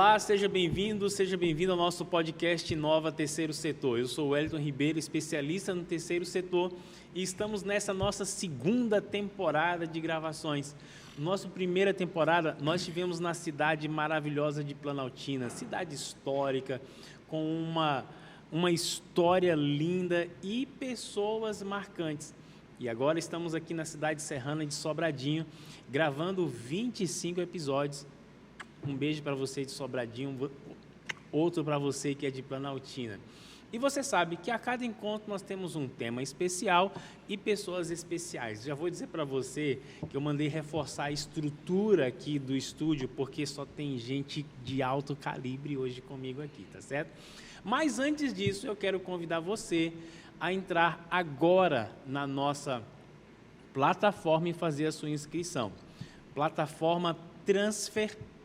Olá, seja bem-vindo ao nosso podcast Inova Terceiro Setor. Eu sou o Wellington Ribeiro, especialista no terceiro setor, e estamos nessa nossa segunda temporada de gravações. Nossa primeira temporada nós tivemos na cidade maravilhosa de Planaltina, cidade histórica, com uma história linda e pessoas marcantes. E agora estamos aqui na cidade serrana de Sobradinho, gravando 25 episódios. Um beijo para você de Sobradinho, outro para você que é de Planaltina. E você sabe que a cada encontro nós temos um tema especial e pessoas especiais. Já vou dizer para você que eu mandei reforçar a estrutura aqui do estúdio, porque só tem gente de alto calibre hoje comigo aqui, tá certo? Mas antes disso, eu quero convidar você a entrar agora na nossa plataforma e fazer a sua inscrição. Plataforma transfer.com.br.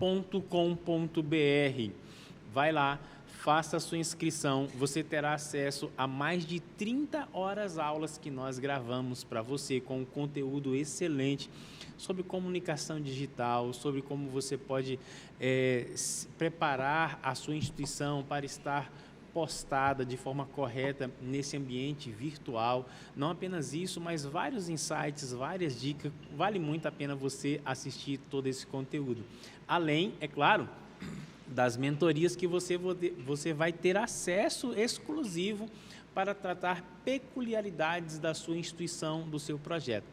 Vai lá, faça a sua inscrição, você terá acesso a mais de 30 horas aulas que nós gravamos para você, com um conteúdo excelente sobre comunicação digital, sobre como você pode preparar a sua instituição para estar postada de forma correta nesse ambiente virtual. Não apenas isso, mas vários insights, várias dicas. Vale muito a pena você assistir todo esse conteúdo. Além, é claro, das mentorias que você vai ter acesso exclusivo para tratar peculiaridades da sua instituição, do seu projeto.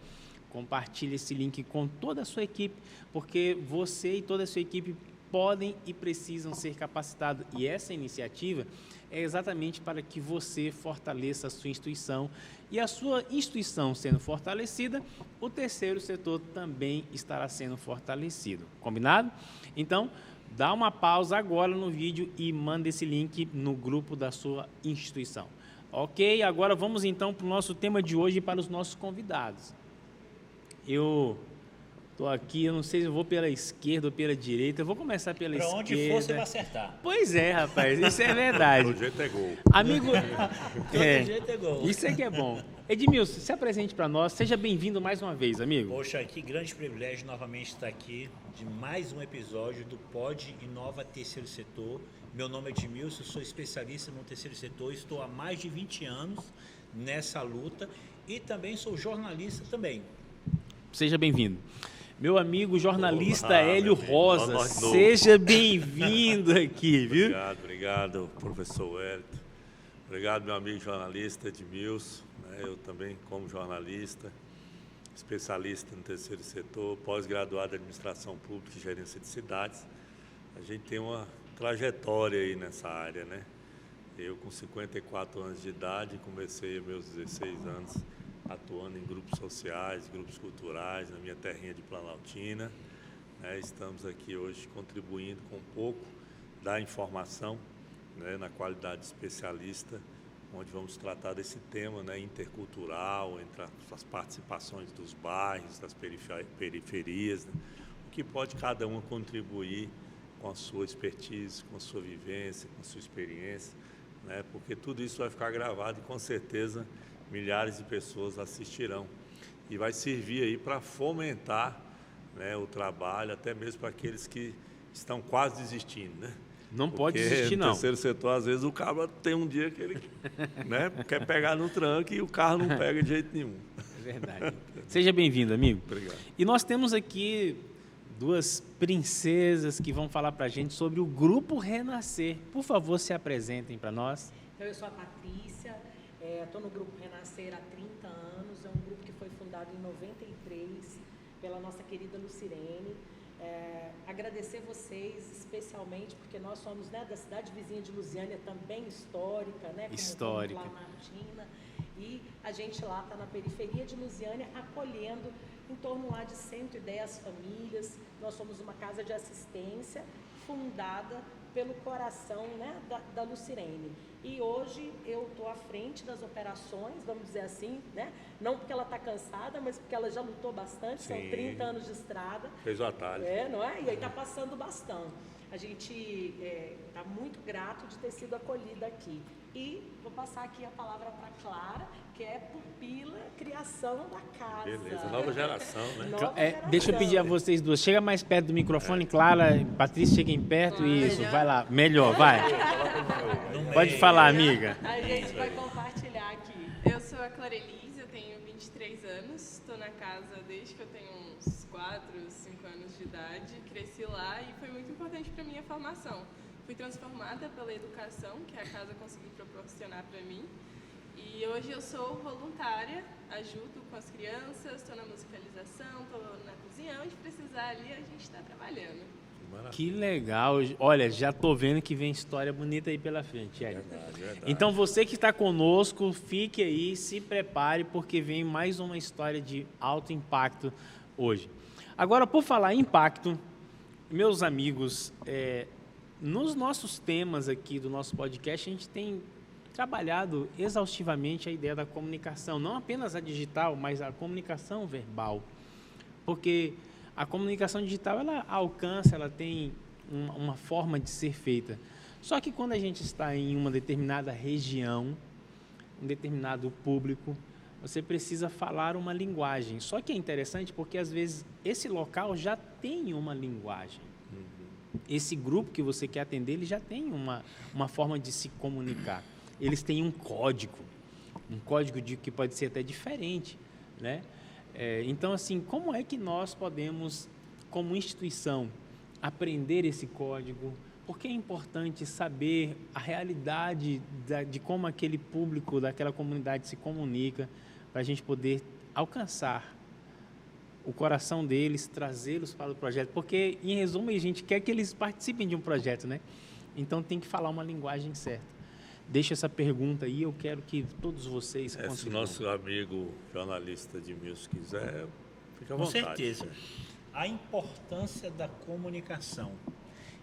Compartilhe esse link com toda a sua equipe, porque você e toda a sua equipe podem e precisam ser capacitados. E essa iniciativa é exatamente para que você fortaleça a sua instituição. E a sua instituição sendo fortalecida, o terceiro setor também estará sendo fortalecido. Combinado? Então, dá uma pausa agora no vídeo e manda esse link no grupo da sua instituição. Ok? Agora vamos então para o nosso tema de hoje e para os nossos convidados. Eu estou aqui, eu não sei se eu vou pela esquerda ou pela direita. Eu vou começar pela esquerda. Para onde for, você vai acertar. Pois é, rapaz, isso é verdade. Todo jeito é gol. Amigo, Todo jeito é gol. isso é que é bom. Edmilson, se apresente para nós. Seja bem-vindo mais uma vez, amigo. Poxa, que grande privilégio novamente estar aqui de mais um episódio do Pod Inova Terceiro Setor. Meu nome é Edmilson, sou especialista no terceiro setor, estou há mais de 20 anos nessa luta e também sou jornalista também. Seja bem-vindo. Meu amigo jornalista Olá, Hélio Rosa, seja bem-vindo aqui, viu? Obrigado, professor Wellington. Obrigado, meu amigo jornalista Edmilson. Eu também, como jornalista, especialista no terceiro setor, pós-graduado em administração pública e gerência de cidades. A gente tem uma trajetória aí nessa área, né? Eu, com 54 anos de idade, comecei meus 16 anos atuando em grupos sociais, grupos culturais, na minha terrinha de Planaltina. Estamos aqui hoje contribuindo com um pouco da informação, na qualidade de especialista, onde vamos tratar desse tema intercultural, entre as participações dos bairros, das periferias, o que pode cada um contribuir com a sua expertise, com a sua vivência, com a sua experiência, porque tudo isso vai ficar gravado e com certeza milhares de pessoas assistirão e vai servir aí para fomentar o trabalho, até mesmo para aqueles que estão quase desistindo, Não pode desistir, não. No terceiro setor, às vezes, o cara tem um dia que ele quer pegar no tranco e o carro não pega de jeito nenhum. É verdade. Seja bem-vindo, amigo. Obrigado. E nós temos aqui duas princesas que vão falar para a gente sobre o Grupo Renascer. Por favor, se apresentem para nós. Eu sou a Patrícia, estou no Grupo Renascer há 30 anos, é um grupo que foi fundado em 93 pela nossa querida Lucirene. Agradecer vocês especialmente, porque nós somos da cidade vizinha de Lusiânia, também histórica, como histórica. Planaltina, e a gente lá está na periferia de Lusiânia, acolhendo em torno lá de 110 famílias. Nós somos uma casa de assistência fundada pelo coração da Lucirene. E hoje eu estou à frente das operações, vamos dizer assim, não porque ela está cansada, mas porque ela já lutou bastante. Sim. São 30 anos de estrada. Fez o atalho. Não é? E aí está passando o bastão. A gente está muito grato de ter sido acolhida aqui. E vou passar aqui a palavra para Clara, que é pupila, criação da casa. Beleza, nova geração, né? Deixa eu pedir a vocês duas, chega mais perto do microfone, Clara, Patrícia, cheguem perto, isso, vai lá, melhor, vai. Pode falar, amiga. A gente vai compartilhar aqui. Eu sou a Clarelise, eu tenho 23 anos, estou na casa desde que eu tenho uns 4, 5 anos de idade, cresci lá e foi muito importante para a minha formação. Fui transformada pela educação que a casa conseguiu proporcionar para mim e hoje eu sou voluntária, ajudo com as crianças, estou na musicalização, estou na cozinha, onde precisar ali a gente está trabalhando. Que legal, olha, já tô vendo que vem história bonita aí pela frente. Verdade. Então você que está conosco, fique aí, se prepare, porque vem mais uma história de alto impacto hoje. Agora, por falar em impacto, meus amigos, nos nossos temas aqui do nosso podcast, a gente tem trabalhado exaustivamente a ideia da comunicação, não apenas a digital, mas a comunicação verbal, porque a comunicação digital, ela alcança, ela tem uma forma de ser feita. Só que quando a gente está em uma determinada região, um determinado público, você precisa falar uma linguagem. Só que é interessante porque, às vezes, esse local já tem uma linguagem. Esse grupo que você quer atender, ele já tem uma forma de se comunicar. Eles têm um código que pode ser até diferente, né? Então, assim, como é que nós podemos, como instituição, aprender esse código? Porque é importante saber a realidade de como aquele público daquela comunidade se comunica, para a gente poder alcançar o coração deles, trazê-los para o projeto. Porque, em resumo, a gente quer que eles participem de um projeto, né? Então, tem que falar uma linguagem certa. Deixa essa pergunta aí, eu quero que todos vocês contribuam. Se o nosso amigo jornalista Edmilson quiser, fica à vontade. Com certeza. A importância da comunicação.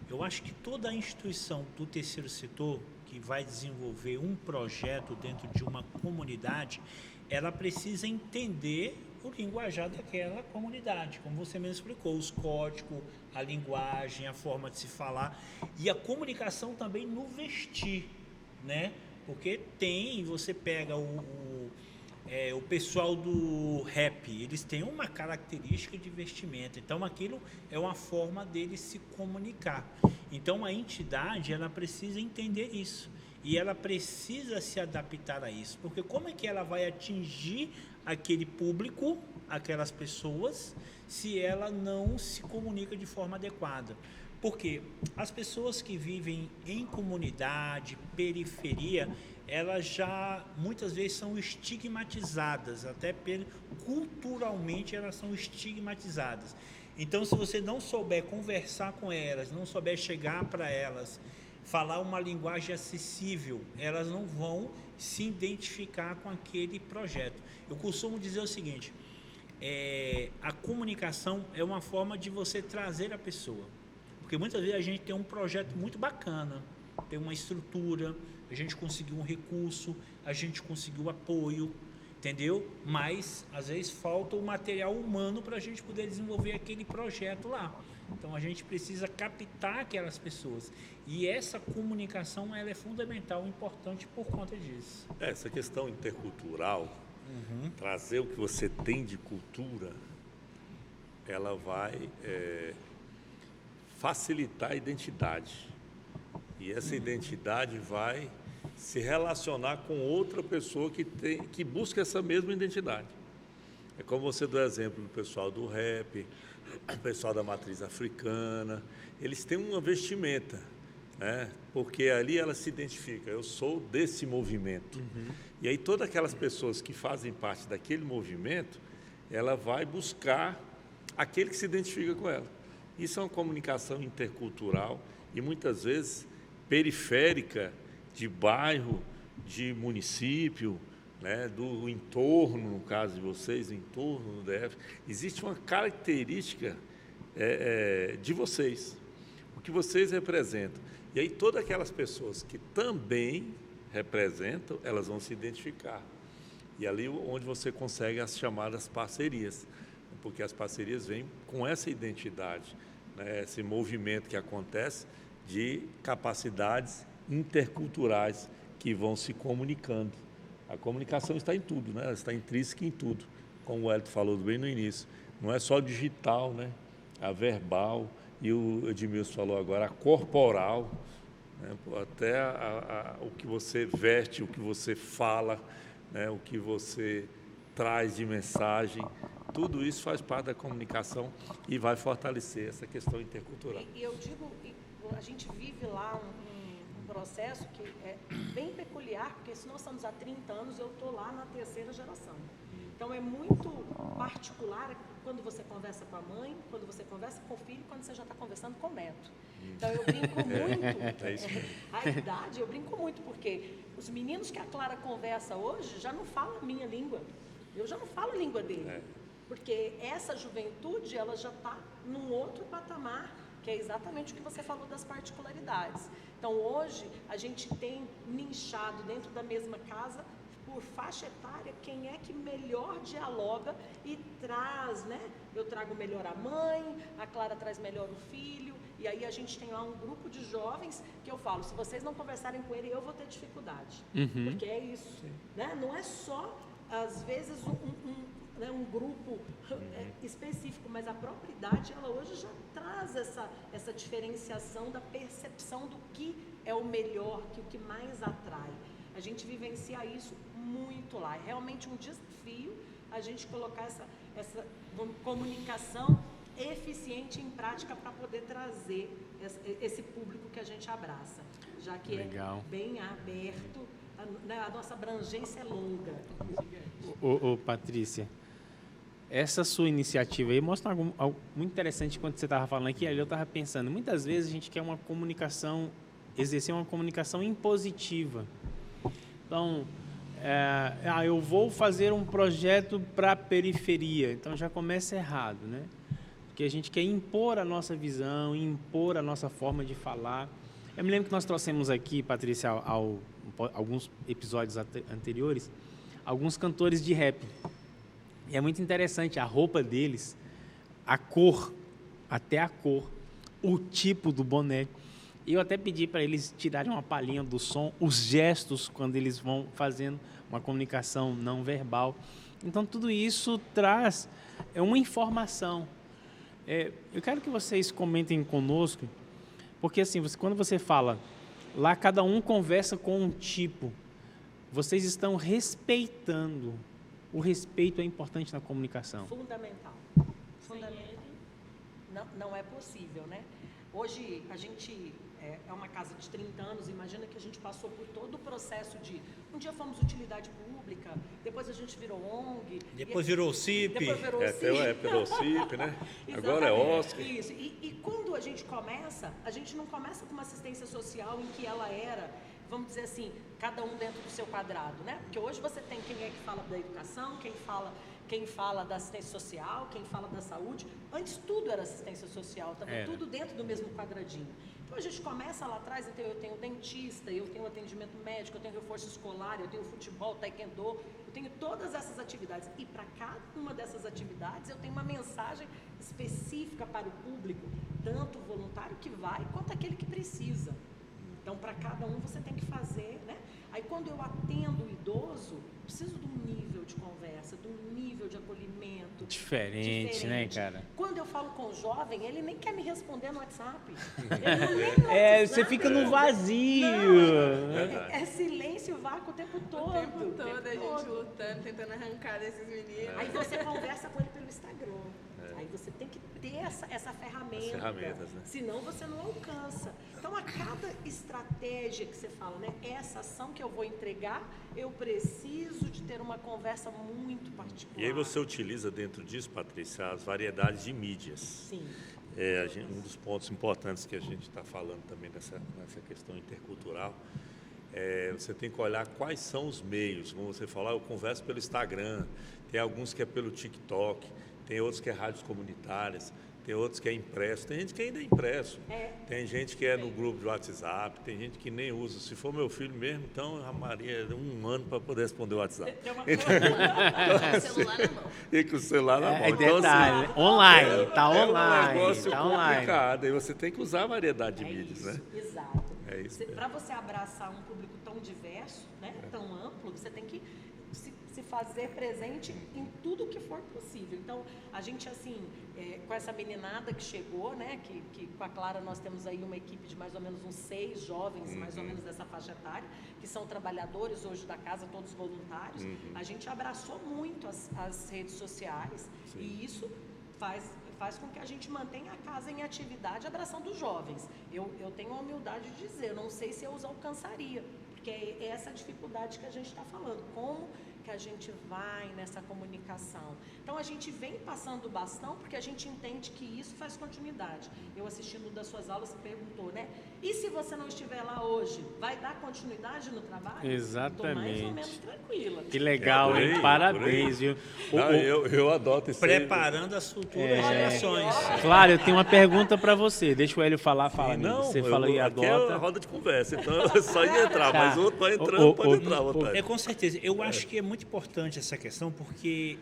Eu acho que toda a instituição do terceiro setor que vai desenvolver um projeto dentro de uma comunidade, ela precisa entender o linguajar daquela comunidade, como você mesmo explicou, os códigos, a linguagem, a forma de se falar e a comunicação também no vestir, né? Porque você pega o pessoal do rap, eles têm uma característica de vestimenta, então aquilo é uma forma deles se comunicar. Então a entidade, ela precisa entender isso e ela precisa se adaptar a isso, porque como é que ela vai atingir aquele público, aquelas pessoas, se ela não se comunica de forma adequada? Porque as pessoas que vivem em comunidade, periferia, elas já muitas vezes são estigmatizadas, até culturalmente elas são estigmatizadas. Então, se você não souber conversar com elas, não souber chegar para elas, falar uma linguagem acessível, elas não vão se identificar com aquele projeto. Eu costumo dizer o seguinte, a comunicação é uma forma de você trazer a pessoa. Porque muitas vezes a gente tem um projeto muito bacana, tem uma estrutura, a gente conseguiu um recurso, a gente conseguiu apoio, entendeu? Mas, às vezes, falta o material humano para a gente poder desenvolver aquele projeto lá. Então, a gente precisa captar aquelas pessoas. E essa comunicação, ela é fundamental, importante por conta disso. Essa questão intercultural, trazer o que você tem de cultura, ela vai facilitar a identidade. E essa identidade vai se relacionar com outra pessoa que busca essa mesma identidade. É como você deu exemplo do pessoal do rap, o pessoal da matriz africana, eles têm uma vestimenta, né? Porque ali ela se identifica, eu sou desse movimento. E aí todas aquelas pessoas que fazem parte daquele movimento, ela vai buscar aquele que se identifica com ela. Isso é uma comunicação intercultural e muitas vezes periférica, de bairro, de município, né, do entorno, no caso de vocês, do entorno do DF. Existe uma característica de vocês, o que vocês representam. E aí todas aquelas pessoas que também representam, elas vão se identificar. E ali onde você consegue as chamadas parcerias, porque as parcerias vêm com essa identidade, né, esse movimento que acontece de capacidades interculturais que vão se comunicando. A comunicação está em tudo, né? Ela está intrínseca em tudo, como o Hélio falou bem no início. Não é só digital, né? A verbal, e o Edmilson falou agora, a corporal, né? Até o que você veste, o que você fala, né? O que você traz de mensagem, tudo isso faz parte da comunicação e vai fortalecer essa questão intercultural. E eu digo, a gente vive lá um processo que é bem peculiar, porque se nós estamos há 30 anos, eu estou lá na 3ª geração. Então é muito particular quando você conversa com a mãe, quando você conversa com o filho, quando você já está conversando com o neto. Então eu brinco muito, a idade eu brinco muito, porque os meninos que a Clara conversa hoje já não falam a minha língua, eu já não falo a língua dele, porque essa juventude ela já está num outro patamar, que é exatamente o que você falou das particularidades. Então hoje a gente tem nichado dentro da mesma casa, por faixa etária, quem é que melhor dialoga e traz, né? Eu trago melhor a mãe, a Clara traz melhor o filho, e aí a gente tem lá um grupo de jovens que eu falo, se vocês não conversarem com ele, eu vou ter dificuldade. Porque é isso, né? Não é só, às vezes, um grupo específico, mas a própria idade, ela hoje já traz essa diferenciação da percepção do que é o melhor, o que mais atrai. A gente vivencia isso muito lá. É realmente um desafio a gente colocar essa comunicação eficiente em prática para poder trazer esse público que a gente abraça, já que Legal. É bem aberto, a nossa abrangência é longa. Ô, Patrícia, essa sua iniciativa aí mostra algo muito interessante. Quando você estava falando aqui, ali eu estava pensando, muitas vezes a gente quer exercer uma comunicação impositiva. Então, eu vou fazer um projeto para a periferia, então já começa errado, né? Porque a gente quer impor a nossa visão, impor a nossa forma de falar. Eu me lembro que nós trouxemos aqui, Patrícia, alguns episódios anteriores, alguns cantores de rap. E é muito interessante a roupa deles, a cor, até a cor, o tipo do boné. E eu até pedi para eles tirarem uma palhinha do som, os gestos quando eles vão fazendo uma comunicação não verbal. Então, tudo isso traz uma informação. Eu quero que vocês comentem conosco, porque assim, quando você fala, lá cada um conversa com um tipo, vocês estão respeitando. O respeito é importante na comunicação. Fundamental. Não é possível, né? Hoje, a gente é uma casa de 30 anos, imagina que a gente passou por todo o processo de... Um dia fomos utilidade pública, depois a gente virou ONG... Depois virou CIP. Depois virou CIP. Até a época do CIP, né? Agora é Oscar. Isso. E quando a gente não começa com uma assistência social em que ela era, vamos dizer assim, cada um dentro do seu quadrado, né? Porque hoje você tem quem é que fala da educação, quem fala da assistência social, quem fala da saúde. Antes tudo era assistência social, estava tudo dentro do mesmo quadradinho. Então a gente começa lá atrás, então eu tenho dentista, eu tenho atendimento médico, eu tenho reforço escolar, eu tenho futebol, taekwondo, eu tenho todas essas atividades. E para cada uma dessas atividades eu tenho uma mensagem específica para o público, tanto o voluntário que vai, quanto aquele que precisa. Então, para cada um você tem que fazer, né? Aí, quando eu atendo o idoso, preciso de um nível de conversa, de um nível de acolhimento. Diferente, né, cara? Quando eu falo com o jovem, ele nem quer me responder no WhatsApp. Ele não lê no WhatsApp. Você fica no vazio. É silêncio, vácuo o tempo todo. O tempo todo a gente lutando, tentando arrancar desses meninos. Aí você conversa com ele pelo Instagram. Aí você tem que ter essa ferramenta. As ferramentas, né? Senão você não alcança. Então, a cada estratégia que você fala, né? Essa ação que eu vou entregar, eu preciso de ter uma conversa muito particular. E aí você utiliza dentro disso, Patrícia, as variedades de mídias. Sim. Um dos pontos importantes que a gente está falando também nessa questão intercultural, você tem que olhar quais são os meios. Como você falou, eu converso pelo Instagram, tem alguns que é pelo TikTok, tem outros que é rádios comunitárias, Tem outros que é impresso, tem gente que ainda é impresso. Tem gente que é no grupo de WhatsApp, tem gente que nem usa. Se for meu filho mesmo, então a Maria um ano para poder responder o WhatsApp. Com o celular na mão. E com o celular na mão. É Então, detalhe, assim, online, tá é online, um negócio tá online. complicado. Aí você tem que usar a variedade de mídias, isso, né? exato. É isso mesmo. Para você abraçar um público tão diverso, né, tão amplo, você tem que se fazer presente em tudo que for possível. Então, a gente, assim, com essa meninada que chegou, né, que com a Clara nós temos aí uma equipe de mais ou menos uns 6 jovens, mais ou menos dessa faixa etária, que são trabalhadores hoje da casa, todos voluntários. A gente abraçou muito as redes sociais e isso faz com que a gente mantenha a casa em atividade, abraçando os jovens. Eu tenho a humildade de dizer, eu não sei se eu os alcançaria, porque é essa dificuldade que a gente está falando. Como que a gente vai nessa comunicação? Então, a gente vem passando o bastão porque a gente entende que isso faz continuidade. Eu assistindo das suas aulas, você perguntou, né? E se você não estiver lá hoje, vai dar continuidade no trabalho? Exatamente. Estou mais ou menos tranquila. Que legal, hein? Parabéns, viu? Não, eu adoto isso. Preparando as futuras gerações. Claro, eu tenho uma pergunta para você. Deixa o Hélio falar, fala. Não, você fala e aqui é a adota. roda de conversa, então é só ir entrar, Tá. mas o outro vai entrando, pode entrar à vontade. Com certeza. Eu acho que é muito importante essa questão, porque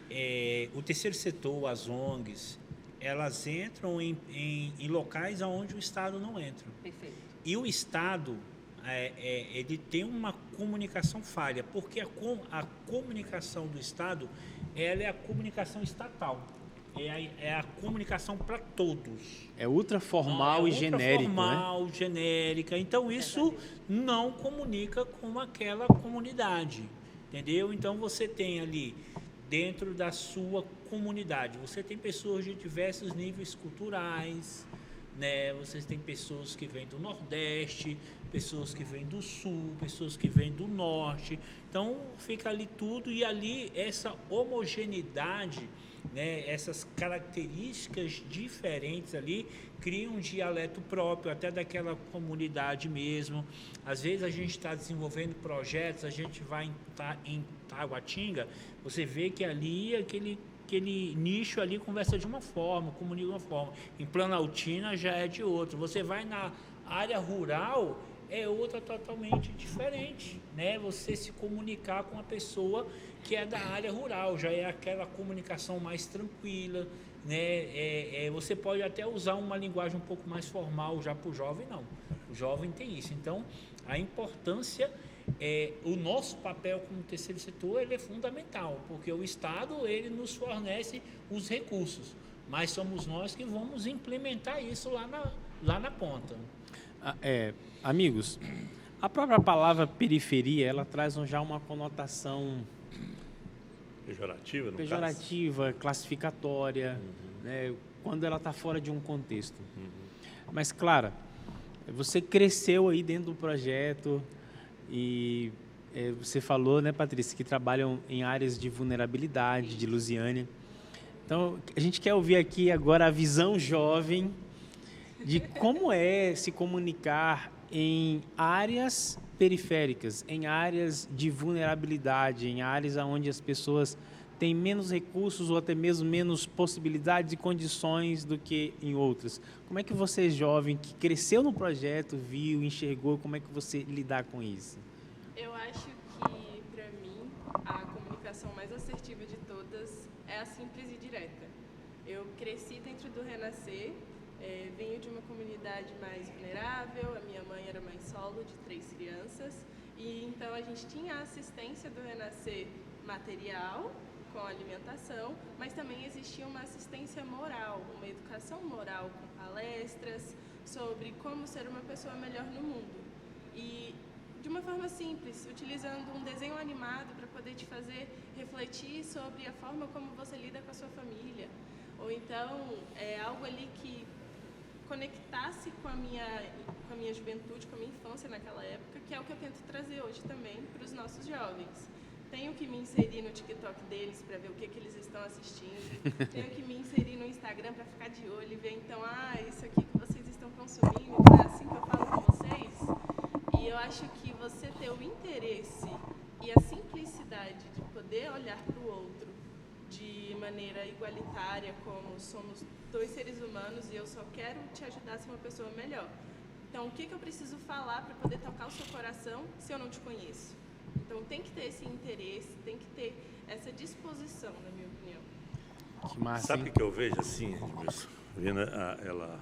o terceiro setor, as ONGs, elas entram em locais onde o Estado não entra. Perfeito. E o Estado, ele tem uma comunicação falha, porque a comunicação do Estado, ela é a comunicação estatal. É a comunicação para todos. É ultra formal e genérico, né? Formal, genérica. Então, isso não comunica com aquela comunidade, entendeu? Então, você tem ali, dentro da sua comunidade, você tem pessoas de diversos níveis culturais, né? Você tem pessoas que vêm do Nordeste, pessoas que vêm do Sul, pessoas que vêm do Norte. Então, fica ali tudo e ali essa homogeneidade, né, essas características diferentes ali criam um dialeto próprio até daquela comunidade mesmo. Às vezes a gente está desenvolvendo projetos, a gente vai em Taguatinga, você vê que ali aquele nicho ali conversa de uma forma, comunica de uma forma. Em Planaltina já é de outra. Você vai na área rural, é outra totalmente diferente, né? Você se comunicar com uma pessoa que é da área rural, já é aquela comunicação mais tranquila, né? Você pode até usar uma linguagem um pouco mais formal já para o jovem, não. O jovem tem isso. Então, a importância, o nosso papel como terceiro setor, ele é fundamental, porque o Estado, ele nos fornece os recursos, mas somos nós que vamos implementar isso lá na ponta. Amigos, a própria palavra periferia, ela traz já uma conotação pejorativa, classificatória, né, quando ela está fora de um contexto. Mas, Clara, você cresceu aí dentro do projeto e você falou, né, Patrícia, que trabalham em áreas de vulnerabilidade, de Lusiânia. Então, a gente quer ouvir aqui agora a visão jovem de como é se comunicar em áreas periféricas, em áreas de vulnerabilidade, em áreas onde as pessoas têm menos recursos ou até mesmo menos possibilidades e condições do que em outras. Como é que você, jovem, que cresceu no projeto, viu, enxergou, como é que você lidar com isso? Eu acho que, para mim, a comunicação mais assertiva de todas é a simples e direta. Eu cresci dentro do Renascer, venho de uma comunidade mais vulnerável, a minha mãe era mãe solo de 3 crianças, e então a gente tinha a assistência do Renascer material, com alimentação, mas também existia uma assistência moral, uma educação moral com palestras sobre como ser uma pessoa melhor no mundo. E de uma forma simples, utilizando um desenho animado para poder te fazer refletir sobre a forma como você lida com a sua família, ou então algo ali que conectasse com a minha juventude, com a minha infância naquela época, que é o que eu tento trazer hoje também para os nossos jovens. Tenho que me inserir no TikTok deles para ver o que eles estão assistindo, tenho que me inserir no Instagram para ficar de olho e ver, então, isso aqui que vocês estão consumindo, então é assim que eu falo com vocês. E eu acho que você ter o interesse e a simplicidade de poder olhar para o outro de maneira igualitária, como somos dois seres humanos e eu só quero te ajudar a ser uma pessoa melhor. Então, o que eu preciso falar para poder tocar o seu coração se eu não te conheço? Então, tem que ter esse interesse, tem que ter essa disposição, na minha opinião. Que massa, Sabe hein? o que eu vejo assim, Edmilson? Vendo a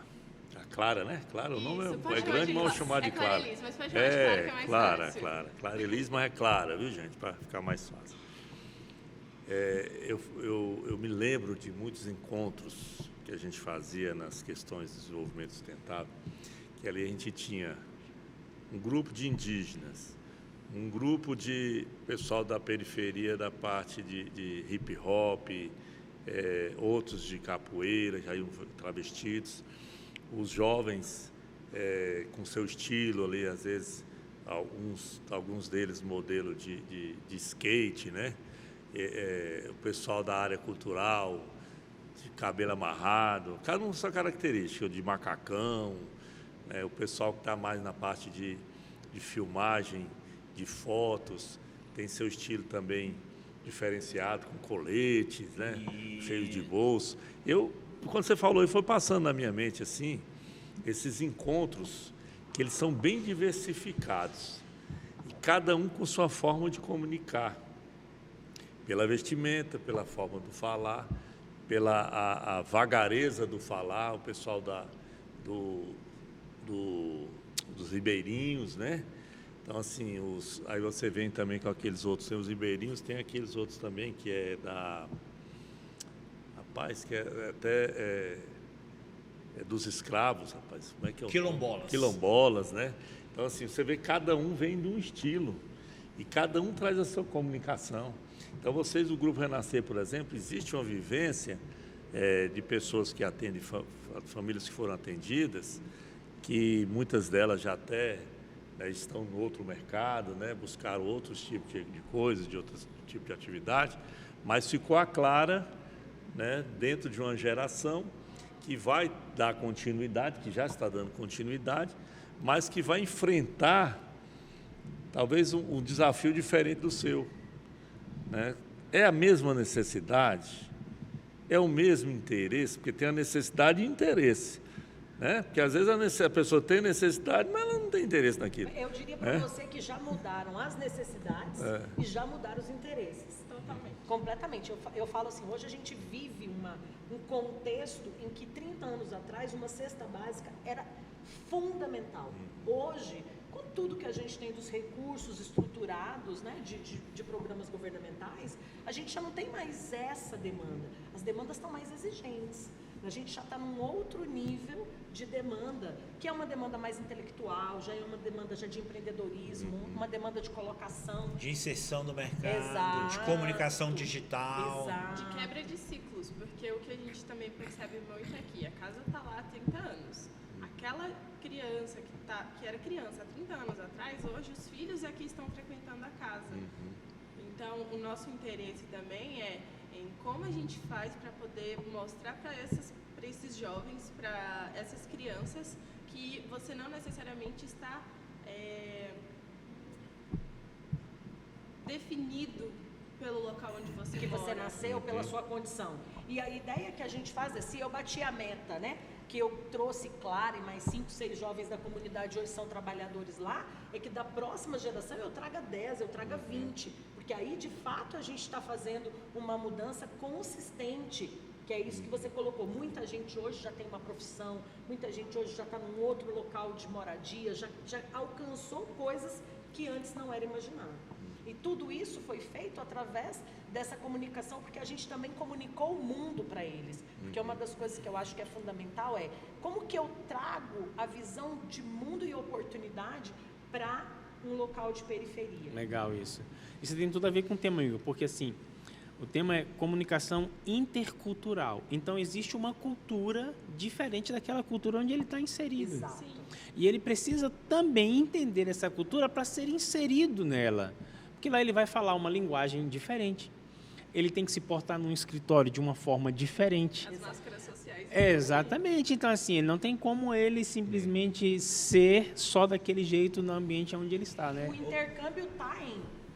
Clara, né? Clara, o nome Isso, é pode chamar grande, de mas vou Clara. chamar de É Clara. Clarilis, mas pode chamar de Clara, que é mais fácil. Clara Elis, mas é Clara, viu, gente? Para ficar mais fácil. Eu me lembro de muitos encontros que a gente fazia nas questões de desenvolvimento sustentável, que ali a gente tinha um grupo de indígenas, um grupo de pessoal da periferia da parte de hip hop, outros de capoeira, já iam travestidos, os jovens com seu estilo ali, às vezes alguns deles modelo de skate, né? O pessoal da área cultural, de cabelo amarrado, cada um com sua característica, de macacão, o pessoal que está mais na parte de filmagem, de fotos, tem seu estilo também diferenciado, com coletes, né? Cheios de bolso. Quando você falou, foi passando na minha mente assim, esses encontros, que eles são bem diversificados, e cada um com sua forma de comunicar, pela vestimenta, pela forma do falar, pela a vagareza do falar, o pessoal dos ribeirinhos, né? Então, assim, aí você vem também com aqueles outros, tem os ribeirinhos, tem aqueles outros também que é rapaz, que é dos escravos, rapaz, como é que é? Quilombolas, né? Então, assim, você vê que cada um vem de um estilo e cada um traz a sua comunicação. Então, vocês do Grupo Renascer, por exemplo, existe uma vivência de pessoas que atendem, famílias que foram atendidas, que muitas delas já até estão no outro mercado, né, buscaram outros tipos de coisas, de outros tipos de atividade, mas ficou a Clara, né, dentro de uma geração que vai dar continuidade, que já está dando continuidade, mas que vai enfrentar talvez um desafio diferente do seu, né? É a mesma necessidade, é o mesmo interesse, porque tem a necessidade e interesse, né? Porque às vezes a pessoa tem necessidade, mas ela não tem interesse naquilo. Eu diria para você que já mudaram as necessidades e já mudaram os interesses. Totalmente. Completamente. Eu falo assim, hoje a gente vive um contexto em que 30 anos atrás uma cesta básica era fundamental. Hoje, com tudo que a gente tem dos recursos estruturados, né, de programas governamentais, a gente já não tem mais essa demanda. As demandas estão mais exigentes. A gente já está num outro nível de demanda, que é uma demanda mais intelectual, já é uma demanda já de empreendedorismo, uma demanda de colocação. De inserção no mercado, Exato. de comunicação digital. Exato. De quebra de ciclos, porque o que a gente também percebe muito aqui, a casa está lá há 30 anos. Aquela criança que era criança há 30 anos atrás, hoje os filhos aqui estão frequentando a casa. Então, o nosso interesse também é em como a gente faz para poder mostrar para esses jovens, para essas crianças, que você não necessariamente está definido pelo local onde você Que mora. você nasceu, pela sua condição. E a ideia que a gente faz é, se eu bati a meta, né, que eu trouxe Clara e mais 5, 6 jovens da comunidade hoje são trabalhadores lá, é que da próxima geração eu traga 10, eu traga 20, porque aí de fato a gente está fazendo uma mudança consistente, que é isso que você colocou. Muita gente hoje já tem uma profissão, muita gente hoje já está num outro local de moradia, já alcançou coisas que antes não era imaginável. E tudo isso foi feito através dessa comunicação, porque a gente também comunicou o mundo para eles. Porque uma das coisas que eu acho que é fundamental é como que eu trago a visão de mundo e oportunidade para um local de periferia. Legal isso. Isso tem tudo a ver com o tema, Igor, porque assim, o tema é comunicação intercultural. Então, existe uma cultura diferente daquela cultura onde ele está inserido. Exato. Sim. E ele precisa também entender essa cultura para ser inserido nela. Porque lá ele vai falar uma linguagem diferente. Ele tem que se portar num escritório de uma forma diferente. As máscaras sociais. Exatamente. Então, assim, não tem como ele simplesmente ser só daquele jeito no ambiente onde ele está, né? O intercâmbio está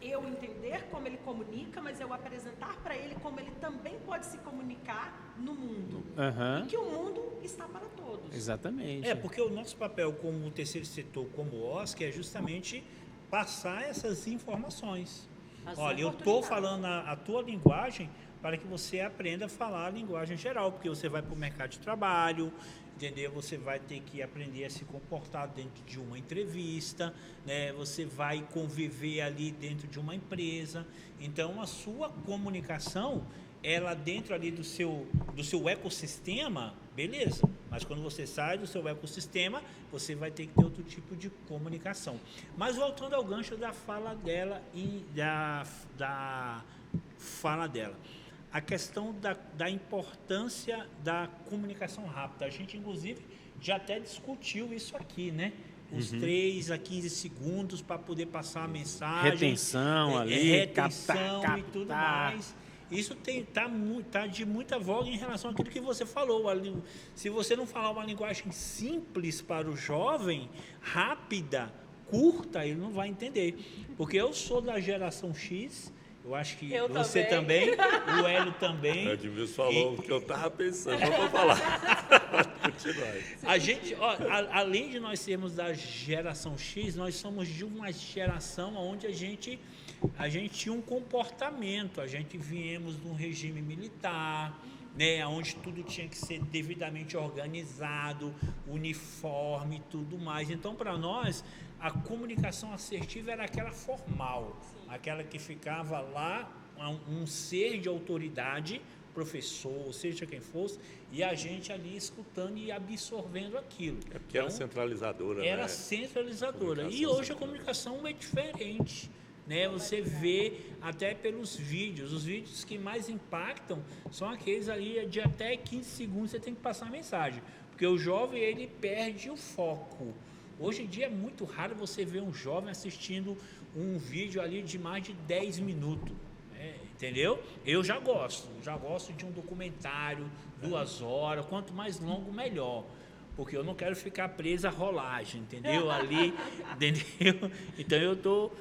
eu entender como ele comunica, mas eu apresentar para ele como ele também pode se comunicar no mundo. E que o mundo está para todos. Exatamente. Porque o nosso papel como terceiro setor, como OSC, é justamente passar essas informações. Olha, eu estou falando a tua linguagem para que você aprenda a falar a linguagem geral, porque você vai para o mercado de trabalho, entendeu? Você vai ter que aprender a se comportar dentro de uma entrevista, né? Você vai conviver ali dentro de uma empresa. Então, a sua comunicação, ela dentro ali do seu ecossistema, beleza. Mas quando você sai do seu ecossistema, você vai ter que ter outro tipo de comunicação. Mas voltando ao gancho da fala dela e da fala dela. A questão da importância da comunicação rápida. A gente, inclusive, já até discutiu isso aqui, né? Os 3 a 15 segundos para poder passar a mensagem. Retenção ali, retenção captar. E tudo mais. Isso tá de muita voga em relação àquilo que você falou. Se você não falar uma linguagem simples para o jovem, rápida, curta, ele não vai entender. Porque eu sou da geração X, eu acho que você também, o Hélio também. O Edmilson falou o que eu estava pensando, não vou falar. Pode continuar. A gente, além de nós sermos da geração X, nós somos de uma geração onde a gente tinha um comportamento, a gente viemos de um regime militar, né, onde tudo tinha que ser devidamente organizado, uniforme e tudo mais. Então, para nós, a comunicação assertiva era aquela formal, aquela que ficava lá, um ser de autoridade, professor, seja quem fosse, e a gente ali escutando e absorvendo aquilo. Porque era centralizadora. Era centralizadora. E hoje a comunicação é diferente. Né? Você vê até pelos vídeos, os vídeos que mais impactam são aqueles ali de até 15 segundos você tem que passar a mensagem, porque o jovem ele perde o foco. Hoje em dia é muito raro você ver um jovem assistindo um vídeo ali de mais de 10 minutos, entendeu? Eu já gosto de um documentário, 2 horas, quanto mais longo melhor. Porque eu não quero ficar preso à rolagem, entendeu? Ali, entendeu? Então eu estou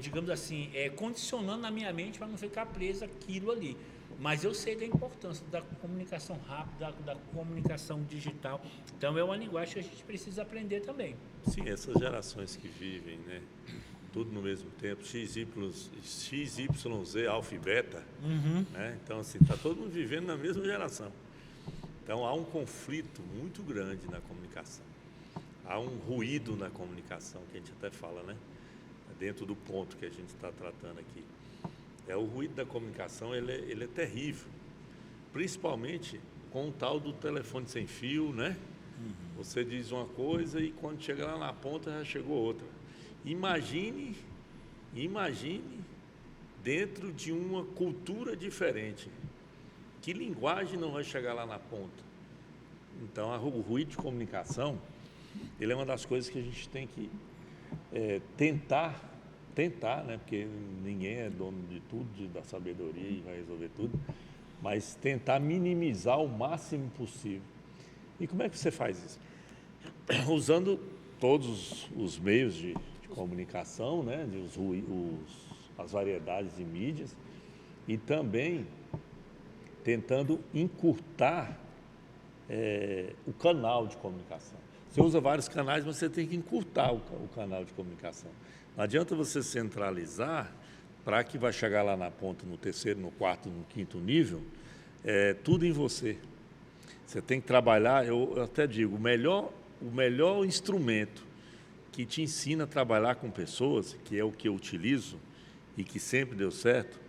digamos assim, condicionando a minha mente para não ficar preso aquilo ali. Mas eu sei da importância da comunicação rápida, da comunicação digital. Então é uma linguagem que a gente precisa aprender também. Sim, essas gerações que vivem, né, tudo no mesmo tempo, XYZ, alfa e beta, né? Então assim, está todo mundo vivendo na mesma geração. Então há um conflito muito grande na comunicação. Há um ruído na comunicação, que a gente até fala, né? Dentro do ponto que a gente está tratando aqui. O ruído da comunicação, ele é terrível, principalmente com o tal do telefone sem fio, né? Você diz uma coisa e quando chega lá na ponta já chegou outra. Imagine dentro de uma cultura diferente, que linguagem não vai chegar lá na ponta? Então, o ruído de comunicação, ele é uma das coisas que a gente tem que tentar, né? Porque ninguém é dono de tudo, da sabedoria e vai resolver tudo, mas tentar minimizar o máximo possível. E como é que você faz isso? Usando todos os meios de comunicação, né? As variedades de mídias, e também tentando encurtar o canal de comunicação. Você usa vários canais, mas você tem que encurtar o canal de comunicação. Não adianta você centralizar para que vai chegar lá na ponta, no 3º, no 4º, no 5º nível, tudo em você. Você tem que trabalhar, eu até digo, o melhor instrumento que te ensina a trabalhar com pessoas, que é o que eu utilizo e que sempre deu certo,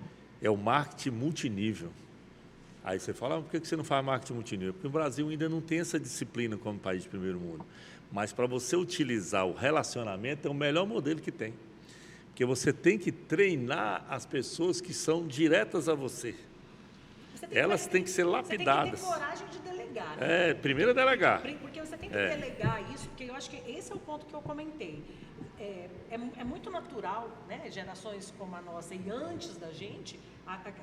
é o marketing multinível. Aí você fala, por que você não faz marketing multinível? Porque o Brasil ainda não tem essa disciplina como país de primeiro mundo. Mas para você utilizar o relacionamento, é o melhor modelo que tem. Porque você tem que treinar as pessoas que são diretas a você. Elas têm que ser lapidadas. Você tem que ter coragem de delegar. Né? Primeiro é delegar. Porque você tem que delegar isso, porque eu acho que esse é o ponto que eu comentei. É muito natural, né, gerações como a nossa e antes da gente,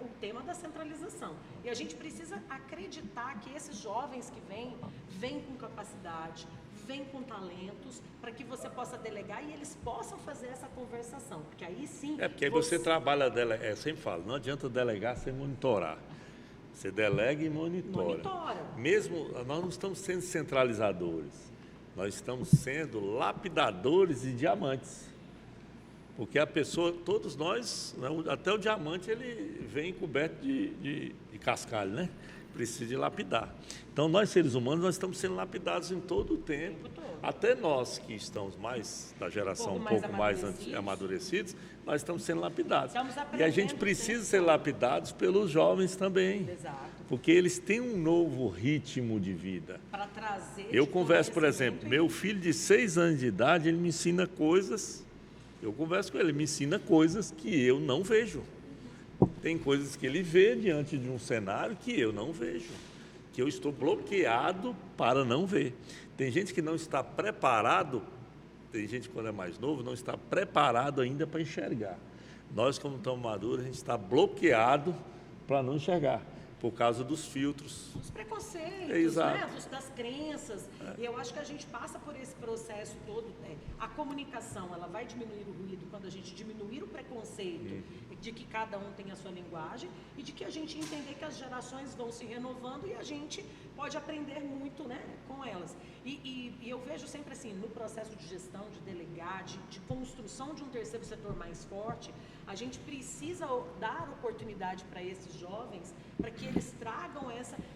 o tema da centralização. E a gente precisa acreditar que esses jovens que vêm com capacidade, vem com talentos, para que você possa delegar e eles possam fazer essa conversação, porque aí sim... Porque aí você trabalha, sempre falo, não adianta delegar sem monitorar. Você delega e monitora. Mesmo, nós não estamos sendo centralizadores, nós estamos sendo lapidadores de diamantes. Porque a pessoa, todos nós, até o diamante, ele vem coberto de cascalho, né? Precisa de lapidar. Então, nós seres humanos, nós estamos sendo lapidados em todo o tempo. Até nós que estamos mais da geração um pouco mais amadurecidos, nós estamos sendo lapidados. E a gente precisa ser lapidados pelos jovens também. Exato. Porque eles têm um novo ritmo de vida. Para trazer... Eu converso, por exemplo, meu filho de 6 anos de idade, ele me ensina coisas... Eu converso com ele, me ensina coisas que eu não vejo. Tem coisas que ele vê diante de um cenário que eu não vejo, que eu estou bloqueado para não ver. Tem gente que não está preparado, tem gente que quando é mais novo não está preparado ainda para enxergar. Nós, como estamos maduros, a gente está bloqueado para não enxergar, por causa dos filtros. Os preconceitos, Exato. né? Das crenças. E eu acho que a gente passa por esse processo todo. A comunicação, ela vai diminuir o ruído quando a gente diminuir o preconceito de que cada um tem a sua linguagem e de que a gente entender que as gerações vão se renovando e a gente pode aprender muito, né, com elas. E eu vejo sempre assim, no processo de gestão, de delegar, de construção de um terceiro setor mais forte, a gente precisa dar oportunidade para esses jovens, para que eles tragam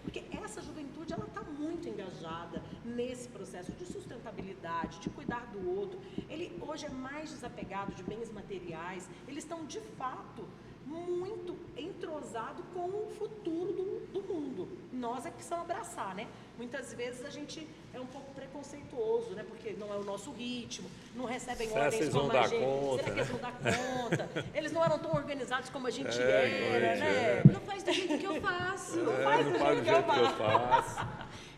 porque essa juventude, ela está muito engajada nesse processo de sustentabilidade, de cuidar do outro. Ele hoje é mais desapegado de bens materiais, eles estão de fato muito entrosado com o futuro do mundo. Nós é que precisamos abraçar, né? Muitas vezes a gente é um pouco preconceituoso, né? Porque não é o nosso ritmo, não recebem ordens como a gente. Será que eles vão dar conta? Eles não eram tão organizados como a gente era, né? Não faz do jeito que eu faço. Não faz do jeito que eu faço.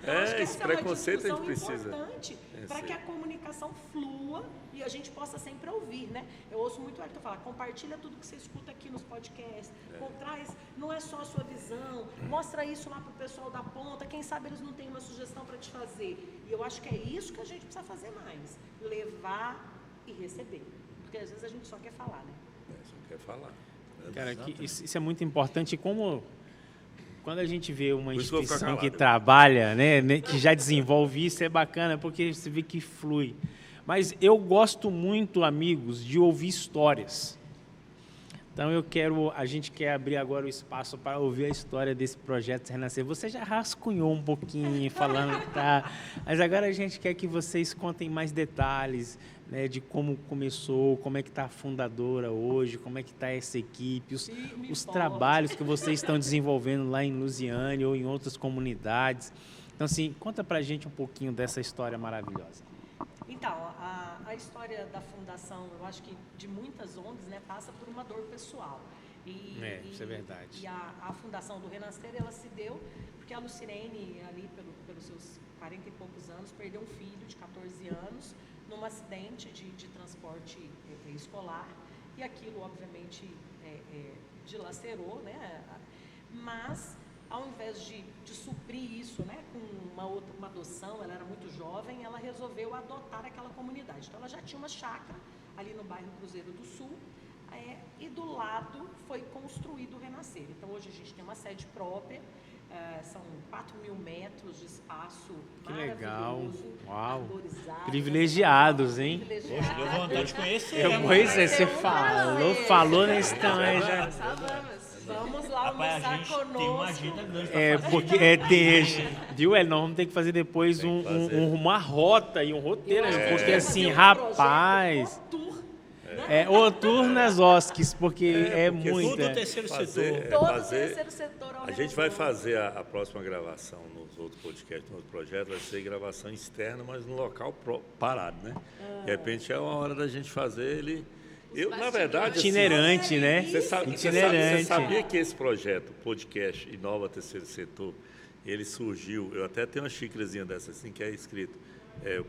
Eu acho que esse preconceito a gente precisa. Importante para que a comunicação flua e a gente possa sempre ouvir, né? Eu ouço muito o Hélio falar, compartilha tudo que você escuta aqui nos podcasts, traz, não é só a sua visão, mostra isso lá para o pessoal da ponta, quem sabe eles não têm uma sugestão para te fazer. E eu acho que é isso que a gente precisa fazer mais, levar e receber, porque às vezes a gente só quer falar, né? Só quer falar. Cara, isso é muito importante, como... Quando a gente vê uma instituição que calado. Trabalha, né, que já desenvolve isso, é bacana, porque você vê que flui. Mas eu gosto muito, amigos, de ouvir histórias. Então a gente quer abrir agora o espaço para ouvir a história desse projeto Renascer. Você já rascunhou um pouquinho falando que tá, mas agora a gente quer que vocês contem mais detalhes, né, de como começou, como é que está a fundadora hoje, como é que está essa equipe, os trabalhos que vocês estão desenvolvendo lá em Lusiânia ou em outras comunidades. Então, assim, conta pra gente um pouquinho dessa história maravilhosa. Então, a história da fundação, eu acho que de muitas ONGs, né, passa por uma dor pessoal. Isso é verdade. E a fundação do Renascer, ela se deu porque a Lucirene, ali pelos seus 40 e poucos anos, perdeu um filho de 14 anos num acidente de transporte escolar. E aquilo, obviamente, dilacerou, né? Mas, ao invés de suprir isso, né, com uma adoção, ela era muito jovem, ela resolveu adotar aquela comunidade. Então, ela já tinha uma chácara ali no bairro Cruzeiro do Sul, e do lado foi construído o Renascer. Então, hoje a gente tem uma sede própria, são 4.000 metros de espaço. Que legal. Uau. Privilegiados, hein? Poxa, deu vontade de conhecer. Você falou nesse tamanho já. Vamos lá Rapaz, a almoçar gente conosco. tem uma agenda grande pra fazer. Porque viu, nós vamos ter que fazer depois uma rota e um roteiro, porque assim, rapaz, o tour nas OSCs, porque é muito. Todo o terceiro setor. Todo o terceiro setor. A gente vai fazer a próxima gravação nos outros podcasts, nos outros projetos, vai ser gravação externa, mas no local parado, né? De repente é uma hora da gente fazer ele. Na verdade, itinerante, né? Você sabia que esse projeto, podcast Inova Terceiro Setor, ele surgiu, eu até tenho uma xícarazinha dessa assim, que é escrito,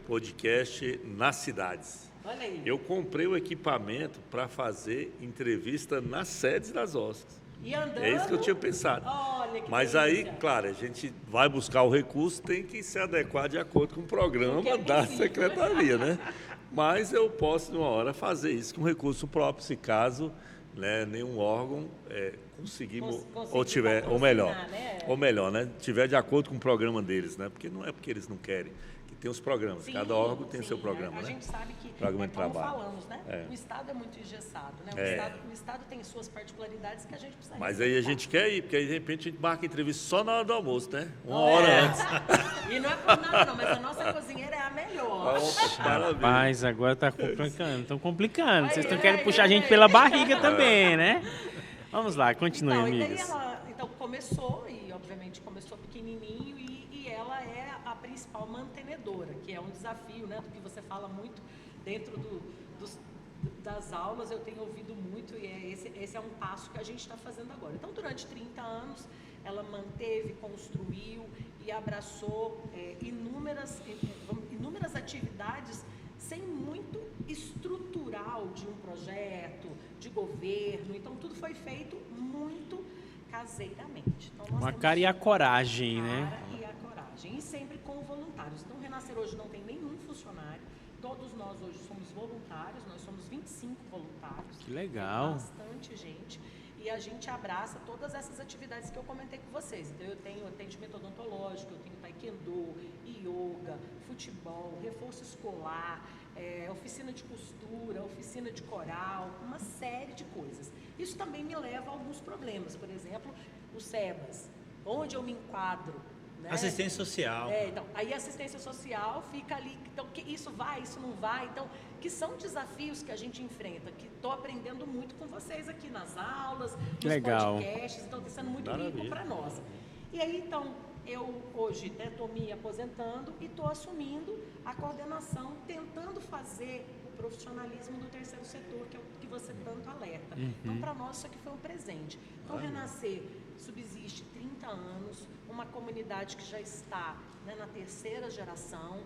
podcast nas cidades. Olha aí. Eu comprei o equipamento para fazer entrevista nas sedes das OSCs. E andando... É isso que eu tinha pensado. Olha, que Mas delícia. aí, claro, a gente vai buscar o recurso, tem que se adequar de acordo com o programa Porque é da possível. secretaria, né? Mas eu posso, numa hora, fazer isso com recurso próprio, se caso, né, nenhum órgão conseguir, Conseguir ou melhor, patrocinar, né? tiver de acordo com o programa deles, né? Porque não é porque eles não querem, que tem os programas, Sim, cada órgão tem sim, seu programa, a né? gente sabe que, Programa de como trabalho. falamos, né? É. O Estado é muito engessado, né? O Estado tem suas particularidades que a gente precisa Mas aí a respeitar. gente quer ir, porque aí de repente a gente marca entrevista só na hora do almoço, né? Uma hora antes. E não é por nada não, mas a nossa cozinheira é a melhor. Maravilha. Rapaz, agora tá complicando. Estão complicando. Vocês estão Ai, querendo ai, puxar a gente ai. pela barriga também, né? Vamos lá, continue, Então, e daí amigas. ela começou, e obviamente começou pequenininho, e ela é a principal mantenedora, que é um desafio, né, do que você fala muito dentro das aulas, eu tenho ouvido muito, e esse é um passo que a gente está fazendo agora. Então, durante 30 anos, ela manteve, construiu e abraçou inúmeras atividades sem muito estrutural de um projeto, de governo. Então, tudo foi feito muito caseiramente. Então, nós Com a temos cara e a coragem, a né? cara e a coragem. E sempre com voluntários. Então, o Renascer hoje não tem nenhum funcionário. Todos nós hoje somos voluntários. Nós somos 25 voluntários. Que legal. Tem bastante gente. E a gente abraça todas essas atividades que eu comentei com vocês. Então, eu tenho atendimento odontológico, eu tenho taekwondo, yoga, futebol, reforço escolar, oficina de costura, oficina de coral, uma série de coisas. Isso também me leva a alguns problemas. Por exemplo, o SEBAS, onde eu me enquadro. Né? Assistência social. Então, aí a assistência social fica ali, então, que isso vai, isso não vai, então, que são desafios que a gente enfrenta, que estou aprendendo muito com vocês aqui nas aulas, nos legal. podcasts, então está sendo muito Maravilha. rico para nós. E aí, então, eu hoje estou me aposentando e estou assumindo a coordenação, tentando fazer o profissionalismo do terceiro setor, que é o que você tanto alerta. Então, para nós, isso aqui foi um presente. Então, Renascer subsiste 30 anos, uma comunidade que já está, né, na terceira geração.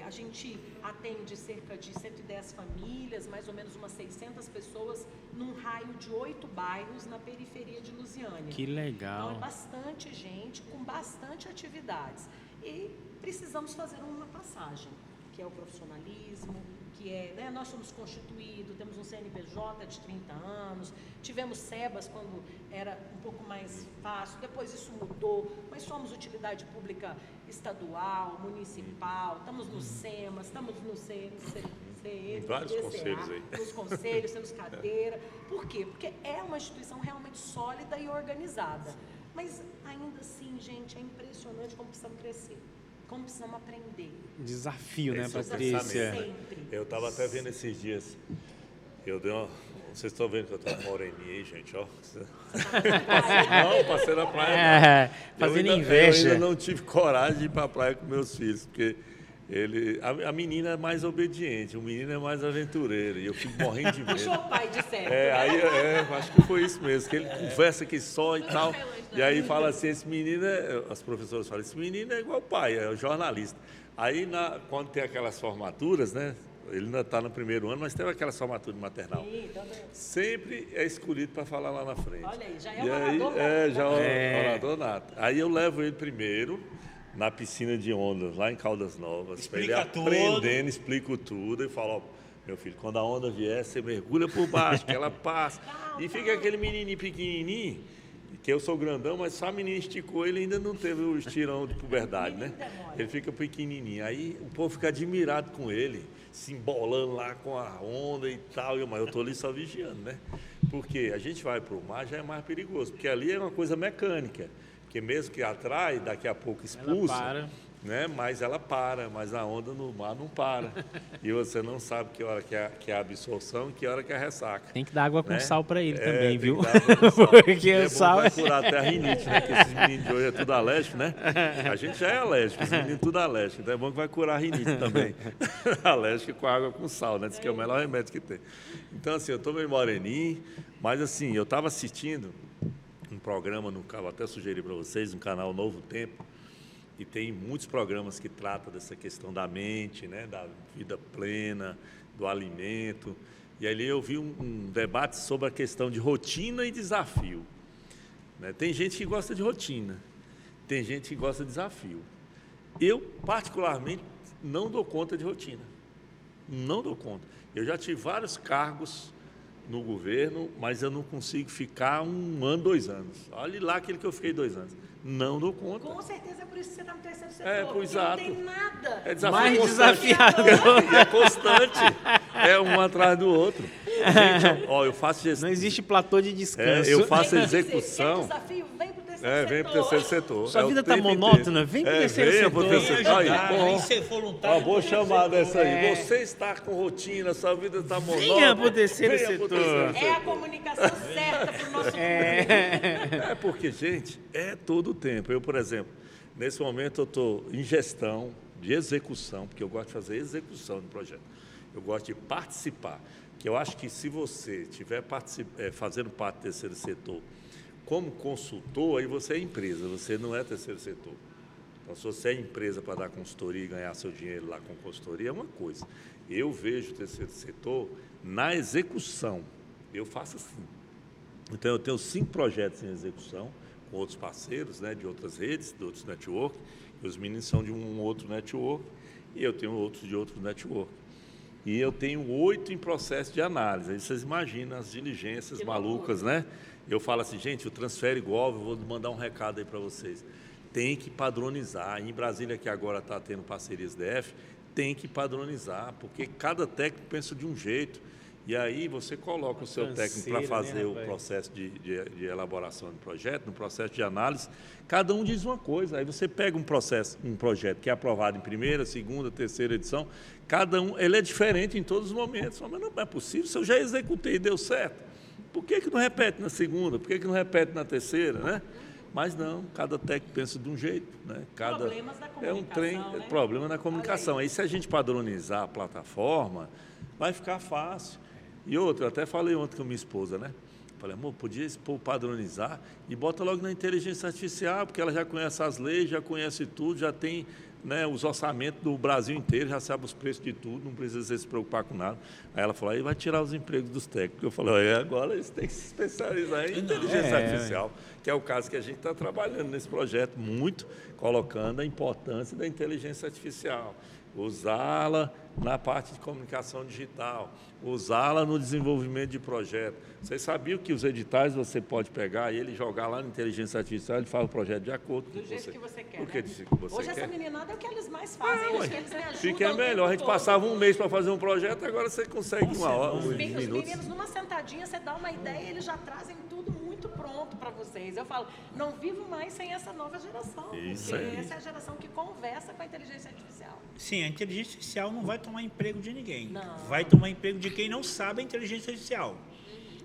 A gente atende cerca de 110 famílias, mais ou menos umas 600 pessoas, num raio de 8 bairros na periferia de Lusiânia. Que legal. Então, é bastante gente, com bastante atividades. E precisamos fazer uma passagem, que é o profissionalismo, que é, né, nós somos constituídos, temos um CNPJ de 30 anos, tivemos SEBAS quando era um pouco mais fácil, depois isso mudou, mas somos utilidade pública estadual, municipal, estamos no SEMAS, estamos no Em vários conselhos aí. nos conselhos, temos cadeira. Por quê? Porque é uma instituição realmente sólida e organizada. Mas ainda assim, gente, é impressionante como precisamos crescer, como precisamos aprender. Desafio, né, Esse é o Patrícia? pensamento, né? Sempre. Eu estava até vendo esses dias. Vocês estão vendo que eu estou moreninha aí, gente, ó. Não, passei na praia. Fazendo Eu inveja. ainda não tive coragem de ir para a praia com meus filhos, porque a menina é mais obediente, o menino é mais aventureiro, e eu fico morrendo de Puxou medo. o pai de certo. Acho que foi isso mesmo, que ele conversa aqui só e tal, e aí fala assim, esse menino, as professoras falam, esse menino é igual o pai, é o jornalista. Aí, quando tem aquelas formaturas, né, ele ainda está no primeiro ano, mas teve aquela formatura de maternal. Sim, então, Sempre é escolhido para falar lá na frente. olha aí, já é E o aí, orador. já é o orador nato. Aí eu levo ele primeiro na piscina de ondas, lá em Caldas Novas. Pra ele Explica tudo. aprendendo, explico tudo e falo, ó, meu filho, quando a onda vier, você mergulha por baixo, que ela passa. E fica aquele menininho pequenininho, que eu sou grandão, mas só a menina esticou, ele ainda não teve o estirão de puberdade, né? Ele fica pequenininho. Aí o povo fica admirado com ele, se embolando lá com a onda e tal. Mas eu estou ali só vigiando, né? Porque a gente vai para o mar, já é mais perigoso, porque ali é uma coisa mecânica. Porque mesmo que atrai, daqui a pouco expulsa, para. né? Mas ela para, mas a onda no mar não para. E você não sabe que hora que é a absorção e que hora que é a ressaca. Tem que dar água com né? sal pra ele também, tem viu? que dar água com sal. Porque E é o bom, sal vai curar até a rinite, né? Porque esses meninos de hoje é tudo alérgico, né? A gente já é alérgico, os meninos tudo alérgico. Então é bom que vai curar a rinite também. Alérgico com água com sal, né? Diz que é o melhor remédio que tem. Então, assim, eu tô meio moreninho, mas assim, eu estava assistindo um programa, até sugeri para vocês, no canal Novo Tempo, e tem muitos programas que tratam dessa questão da mente, né, da vida plena, do alimento. E ali eu vi um debate sobre a questão de rotina e desafio. Né? Tem gente que gosta de rotina, tem gente que gosta de desafio. Eu, particularmente, não dou conta de rotina. Não dou conta. Eu já tive vários cargos no governo, mas eu não consigo ficar 1 ano, 2 anos. Olha lá aquele que eu fiquei 2 anos. Não dou conta. Com certeza é por isso que você está no terceiro setor. Pois exato. Não tem nada. É desafio Mais constante. desafiador. É constante. É um atrás do outro. Gente, ó, eu faço gestão. Não existe platô de descanso. Eu faço Quer dizer, execução. quer desafio, vem pro terceiro setor. Vem para o terceiro setor. Sua É o vida tá tempo monótona? inteiro. Vem pro terceiro venha setor. pro terceiro Vem setor. ajudar, Aí, vem bom. ser voluntário. Ó, boa chamada essa aí. É. Você está com rotina, sua vida está monótona. Venha pro terceiro Venha pro setor. terceiro É a comunicação certa para o nosso público. É porque, gente, é todo o tempo. Eu, por exemplo, nesse momento eu estou em gestão de execução, porque eu gosto de fazer execução do projeto. Eu gosto de participar, que eu acho que se você estiver fazendo parte do terceiro setor como consultor, aí você é empresa, você não é terceiro setor. Então, se você é empresa para dar consultoria e ganhar seu dinheiro lá com consultoria, é uma coisa. Eu vejo o terceiro setor na execução. Eu faço assim. Então, eu tenho 5 projetos em execução, com outros parceiros, né, de outras redes, de outros network. Os meninos são de um outro network e eu tenho outros de outros network. E eu tenho 8 em processo de análise. Aí vocês imaginam as diligências Que malucas, né? Eu falo assim, gente, o Transfere Gov, eu vou mandar um recado aí para vocês. Tem que padronizar. Em Brasília, que agora está tendo parcerias DF, tem que padronizar, porque cada técnico pensa de um jeito. E aí você coloca o seu técnico para fazer o processo de elaboração do projeto, no processo de análise, cada um diz uma coisa. Aí você pega um projeto que é aprovado em primeira, segunda, terceira edição, cada um, ele é diferente em todos os momentos. Mas não é possível, se eu já executei e deu certo, por que não repete na segunda? Por que não repete na terceira, né? Mas não, cada técnico pensa de um jeito, né? Problemas da é um comunicação, né? problema na comunicação. Aí se a gente padronizar a plataforma, vai ficar fácil. E outra, eu até falei ontem com a minha esposa, né? Falei, amor, podia esse povo padronizar e bota logo na inteligência artificial, porque ela já conhece as leis, já conhece tudo, já tem, né, os orçamentos do Brasil inteiro, já sabe os preços de tudo, não precisa se preocupar com nada. Aí ela falou, aí vai tirar os empregos dos técnicos. Eu falei, agora eles têm que se especializar em inteligência artificial, que é o caso que a gente está trabalhando nesse projeto muito, colocando a importância da inteligência artificial. Usá-la na parte de comunicação digital, usá-la no desenvolvimento de projeto. Vocês sabiam que os editais você pode pegar e ele jogar lá na inteligência artificial, ele faz o projeto de acordo com Do jeito que você quer, Por que né? do jeito que você Hoje quer? essa meninada é o que eles mais fazem, acho que eles me ajudam. Fica o melhor. A tempo gente todo. passava um mês para fazer um projeto, agora você consegue uma hora, uns Os minutos. meninos, numa sentadinha, você dá uma ideia e eles já trazem tudo muito pronto para vocês. Eu falo, não vivo mais sem essa nova geração. Isso porque aí. essa é a geração que conversa com a inteligência artificial. Sim, a inteligência artificial não vai tomar emprego de ninguém. Não. Vai tomar emprego de quem não sabe a inteligência artificial.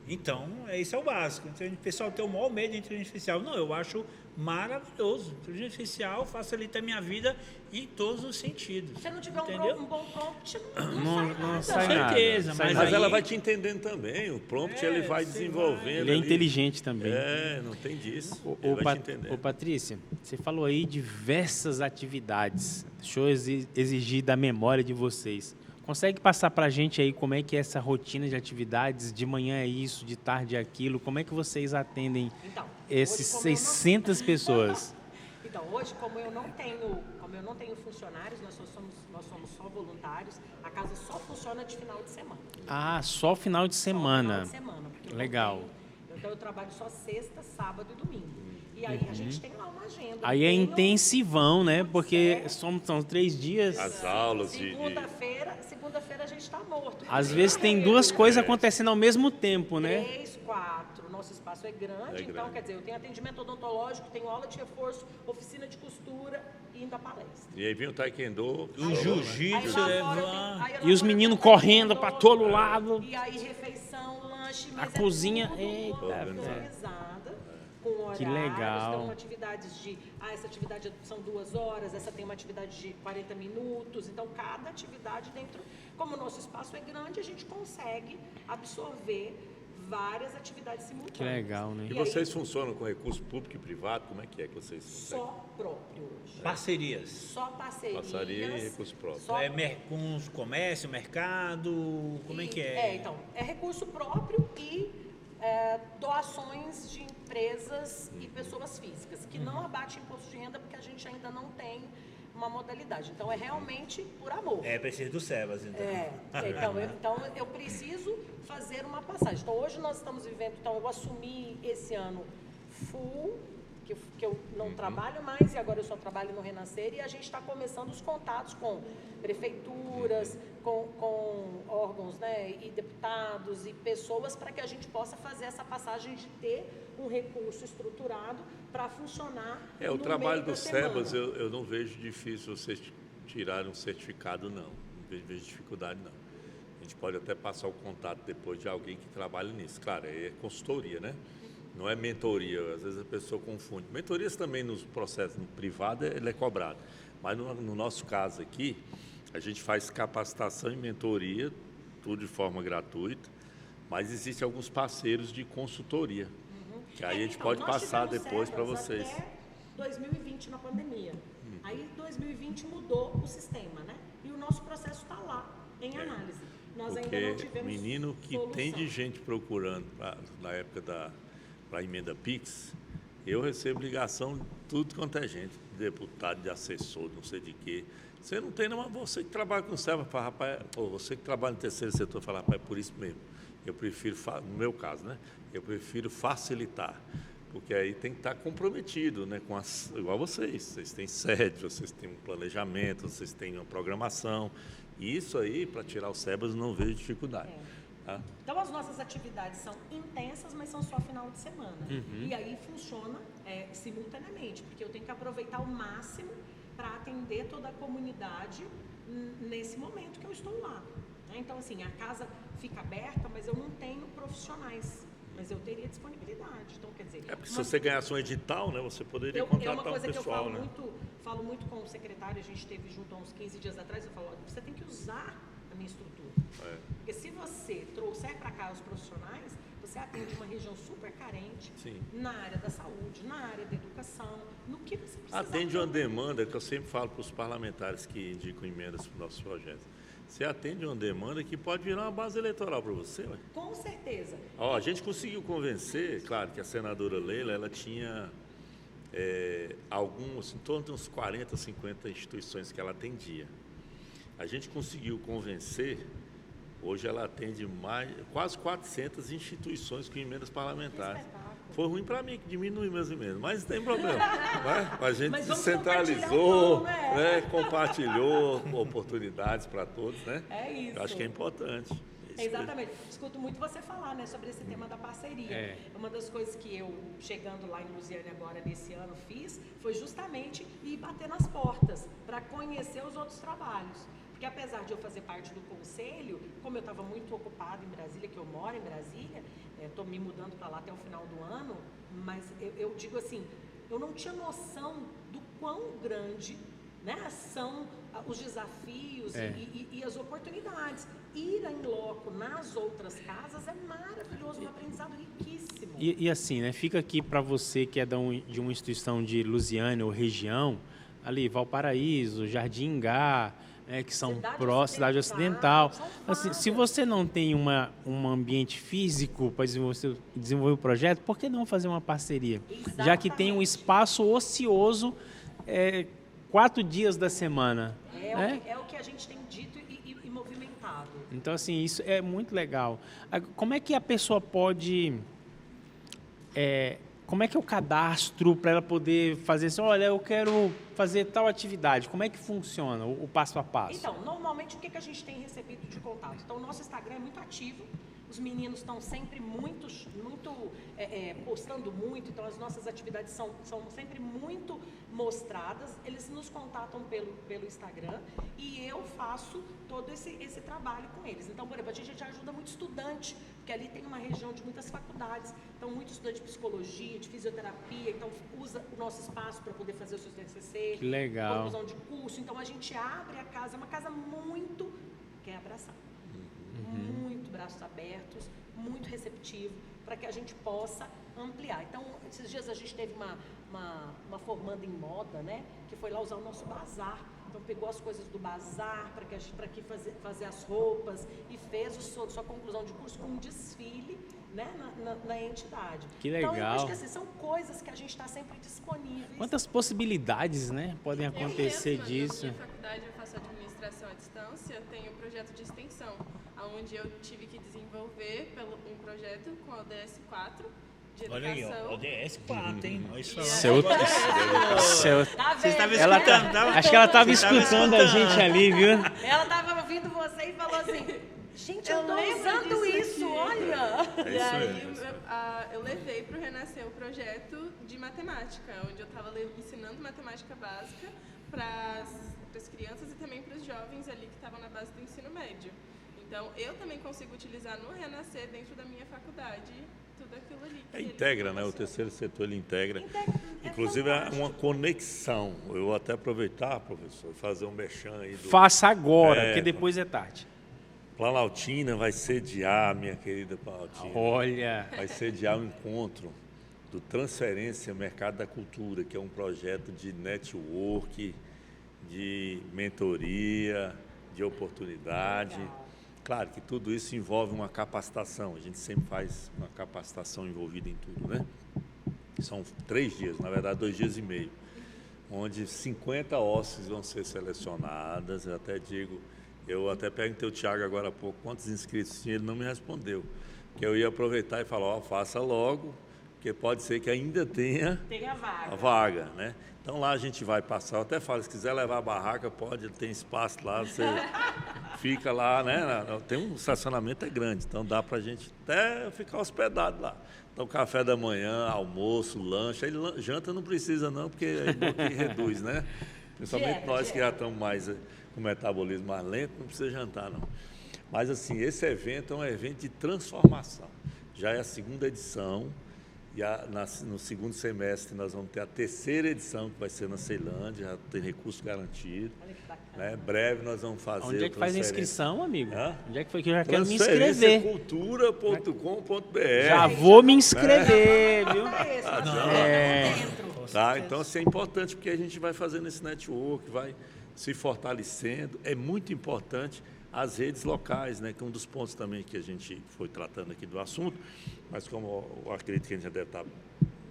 Então, esse é o básico. Então, o pessoal tem o maior medo da inteligência artificial. Não, eu acho maravilhoso. Inteligência artificial facilita a minha vida em todos os sentidos. Se não tiver entendeu? um bom prompt, Não sai sai nada. nada. certeza, Sai mas Mas aí- ela vai te entendendo também. O prompt ele vai você desenvolvendo. Ele é ali. inteligente também. Não tem disso. Ô, Ele vai te entendendo. ô, Patrícia, você falou aí diversas atividades. Deixa eu exigir da memória de vocês. Consegue passar para a gente aí como é que é essa rotina de atividades? De manhã é isso, de tarde é aquilo. Como é que vocês atendem Então, esses hoje, como eu não- 600 pessoas? Então, hoje, como eu não tenho funcionários, nós somos só voluntários, a casa só funciona de final de semana. Ah, só final de Só semana. final de semana, porque eu não Legal. então eu trabalho só sexta, sábado e domingo. E aí a gente tem lá uma agenda. Aí é Tenho- intensivão, né? Porque É. são 3 dias. As aulas Segunda-feira a gente está morto. Às vezes tem duas coisas acontecendo ao mesmo tempo, né? 3, 4. Nosso espaço é grande, então, grande. quer dizer, eu tenho atendimento odontológico, tenho aula de reforço, oficina de costura e ainda palestra. E aí vem o taekwondo. O Aí jiu-jitsu lá leva fora lá. aí lá E os fora meninos tem correndo taekwondo, pra todo lado. E aí refeição, lanche, mas A cozinha, tudo eita, organizada, com horários. Que legal. Então, atividades de, essa atividade são 2 horas, essa tem uma atividade de 40 minutos. Então, cada atividade dentro, como o nosso espaço é grande, a gente consegue absorver várias atividades simultâneas. Que legal, né? E vocês funcionam com recurso público e privado? Como é que vocês conseguem? Só próprio hoje. Parcerias. Só parcerias. Parceria e recurso próprio. Só Com os comércio, mercado, como é que é? Então, é recurso próprio e doações de empresas e pessoas físicas, que não abate imposto de renda porque a gente ainda não tem uma modalidade. Então, é realmente por amor. Precisa do Sebas, então. Então eu preciso fazer uma passagem. Então, hoje nós estamos vivendo, eu assumi esse ano full, que eu não trabalho mais e agora eu só trabalho no Renascer, e a gente está começando os contatos com prefeituras, com órgãos, né, e deputados e pessoas para que a gente possa fazer essa passagem de ter um recurso estruturado para funcionar O no trabalho meio da do semana. Sebas, eu não vejo difícil vocês tirarem um certificado, não. Não vejo dificuldade, não. A gente pode até passar o contato depois de alguém que trabalha nisso. Claro, é consultoria, né? Não é mentoria, às vezes a pessoa confunde. Mentorias também nos processos no privado, ele é cobrado. Mas no nosso caso aqui, a gente faz capacitação e mentoria, tudo de forma gratuita, mas existem alguns parceiros de consultoria, que aí a gente pode nós passar tivemos depois para Sebas vocês. Até 2020, na pandemia. Aí, 2020 mudou o sistema, né? E o nosso processo está lá, em análise. Nós ainda não Porque tivemos menino que solução. tem de gente procurando na época para a emenda PIX, eu recebo ligação de tudo quanto é gente, de deputado, de assessor, não sei de quê. Você não tem, não, você que trabalha com o SEBA, fala, rapaz, ou você que trabalha no terceiro setor, fala, rapaz, é por isso mesmo. Eu prefiro, no meu caso, né? Eu prefiro facilitar, porque aí tem que estar comprometido, né? Igual vocês têm sede, vocês têm um planejamento, vocês têm uma programação. E isso aí, para tirar o SEBAS, não vejo dificuldade. Tá? Então, as nossas atividades são intensas, mas são só final de semana. E aí funciona simultaneamente, porque eu tenho que aproveitar o máximo para atender toda a comunidade nesse momento que eu estou lá. Né? Então, assim, a casa fica aberta, mas eu não tenho profissionais, mas eu teria disponibilidade. Então, quer dizer... Porque se você ganhasse um edital, né, você poderia contratar uma coisa um que eu pessoal, né? falo muito com o secretário, a gente esteve junto há uns 15 dias atrás, eu falo, você tem que usar a minha estrutura. Porque se você trouxer para cá os profissionais, você atende uma região super carente, Sim. na área da saúde, na área da educação, no que você precisa. Atende uma demanda, que eu sempre falo para os parlamentares que indicam emendas para os nossos projetos. Você atende uma demanda que pode virar uma base eleitoral para você, ué. Com certeza. A gente conseguiu convencer, claro, que a senadora Leila, ela tinha alguns, em torno de uns 40, 50 instituições que ela atendia. A gente conseguiu convencer, hoje ela atende quase 400 instituições com emendas parlamentares. Foi ruim para mim, que diminui meus emendas, mas não tem problema. Né? A gente descentralizou, compartilhou oportunidades para todos, né? É isso. Eu acho que é importante. Exatamente. Escuto muito você falar, né, sobre esse tema da parceria. Uma das coisas que eu, chegando lá em Lusiânia agora nesse ano, fiz, foi justamente ir bater nas portas para conhecer os outros trabalhos. Porque apesar de eu fazer parte do conselho, como eu estava muito ocupada em Brasília, que eu moro em Brasília, estou me mudando para lá até o final do ano, mas eu digo assim, eu não tinha noção do quão grande, né, são os desafios e as oportunidades. Ir em loco nas outras casas é maravilhoso, um aprendizado riquíssimo. E assim, né, fica aqui para você que é de uma instituição de Lusiânia ou região, ali, Valparaíso, Jardim Ingá, que são cidade ocidental. Assim, se você não tem um ambiente físico para desenvolver o projeto, por que não fazer uma parceria? Exatamente. Já que tem um espaço ocioso 4 dias da semana. É o que a gente tem dito e movimentado. Então, assim, isso é muito legal. Como é que a pessoa pode... como é que é o cadastro para ela poder fazer assim, olha, eu quero fazer tal atividade, como é que funciona o passo a passo? Então, normalmente o que a gente tem recebido de contato? Então, o nosso Instagram é muito ativo, os meninos estão sempre muito postando muito, então as nossas atividades são sempre muito mostradas, eles nos contatam pelo Instagram e eu faço todo esse trabalho com eles. Então, por exemplo, a gente ajuda muito estudante, porque ali tem uma região de muitas faculdades, então muito estudante de psicologia, de fisioterapia, então usa o nosso espaço para poder fazer o seu TCC, que legal. conclusão de curso, então a gente abre a casa, é uma casa muito, quer abraçar, muito braços abertos, muito receptivo, para que a gente possa ampliar. Então, esses dias a gente teve uma formanda em moda, né, que foi lá usar o nosso bazar. Então, pegou as coisas do bazar para fazer as roupas e fez sua conclusão de curso com um desfile, né, na entidade. Que legal. Então, eu acho que assim, são coisas que a gente está sempre disponíveis. Quantas possibilidades, né, podem acontecer Eu mesma, disso? Na minha faculdade, eu faço administração à distância, tenho um projeto de extensão, onde eu tive que desenvolver um projeto com a ODS 4 de educação. Olha aí, ó, ODS 4, hein? Olha isso. Tá Você estava vendo? escutando, tá? Acho que ela estava escutando a gente ali, viu? Ela estava ouvindo você e falou assim, gente, eu tô lembro usando disso isso, aqui. olha. É E isso aí mesmo. eu levei para o Renascer o projeto de matemática, onde eu estava ensinando matemática básica para as crianças e também para os jovens ali que estavam na base do ensino médio. Então, eu também consigo utilizar no Renascer, dentro da minha faculdade, tudo aquilo ali. Que ele Integra, né? O proporciona. terceiro setor ele integra. É Inclusive é fantástico. uma conexão. Eu vou até aproveitar, professor, e fazer um merchan aí do Faça agora, É, porque depois é tarde. Planaltina vai sediar, minha querida Planaltina. Olha, Vai sediar o encontro do Transferência Mercado da Cultura, que é um projeto de network, de mentoria, de oportunidade. Claro que tudo isso envolve uma capacitação. A gente sempre faz uma capacitação envolvida em tudo, né? São 3 dias, na verdade 2 dias e meio, onde 50 hostes vão ser selecionadas. Eu até perguntei ao Thiago agora há pouco quantos inscritos tinha, ele não me respondeu. Que eu ia aproveitar e falar, ó, faça logo, porque pode ser que ainda tenha Tem a vaga. a vaga, né? Então lá a gente vai passar, eu até falo, se quiser levar a barraca, pode, tem espaço lá, você fica lá, né? Tem um estacionamento é grande, então dá pra gente até ficar hospedado lá. Então café da manhã, almoço, lanche, aí janta não precisa não, porque aí bom que reduz, né? Principalmente nós que já estamos mais com o metabolismo mais lento, não precisa jantar não. Mas assim, esse evento é um evento de transformação. Já é a 2ª edição. E no segundo semestre nós vamos ter a 3ª edição, que vai ser na Ceilândia, já tem recurso garantido. Olha que bacana. Né? Breve nós vamos fazer. onde é que faz a transferência. inscrição, amigo? Hã? Onde é que foi que eu já quero me inscrever? Transferenciacultura.com.br. Já vou me inscrever, viu? É esse, nós É. estamos dentro. Tá? Então, assim, é importante porque a gente vai fazendo esse network, vai se fortalecendo. É muito importante as redes locais, né? Que é um dos pontos também que a gente foi tratando aqui do assunto, mas como eu acredito que a gente já deve estar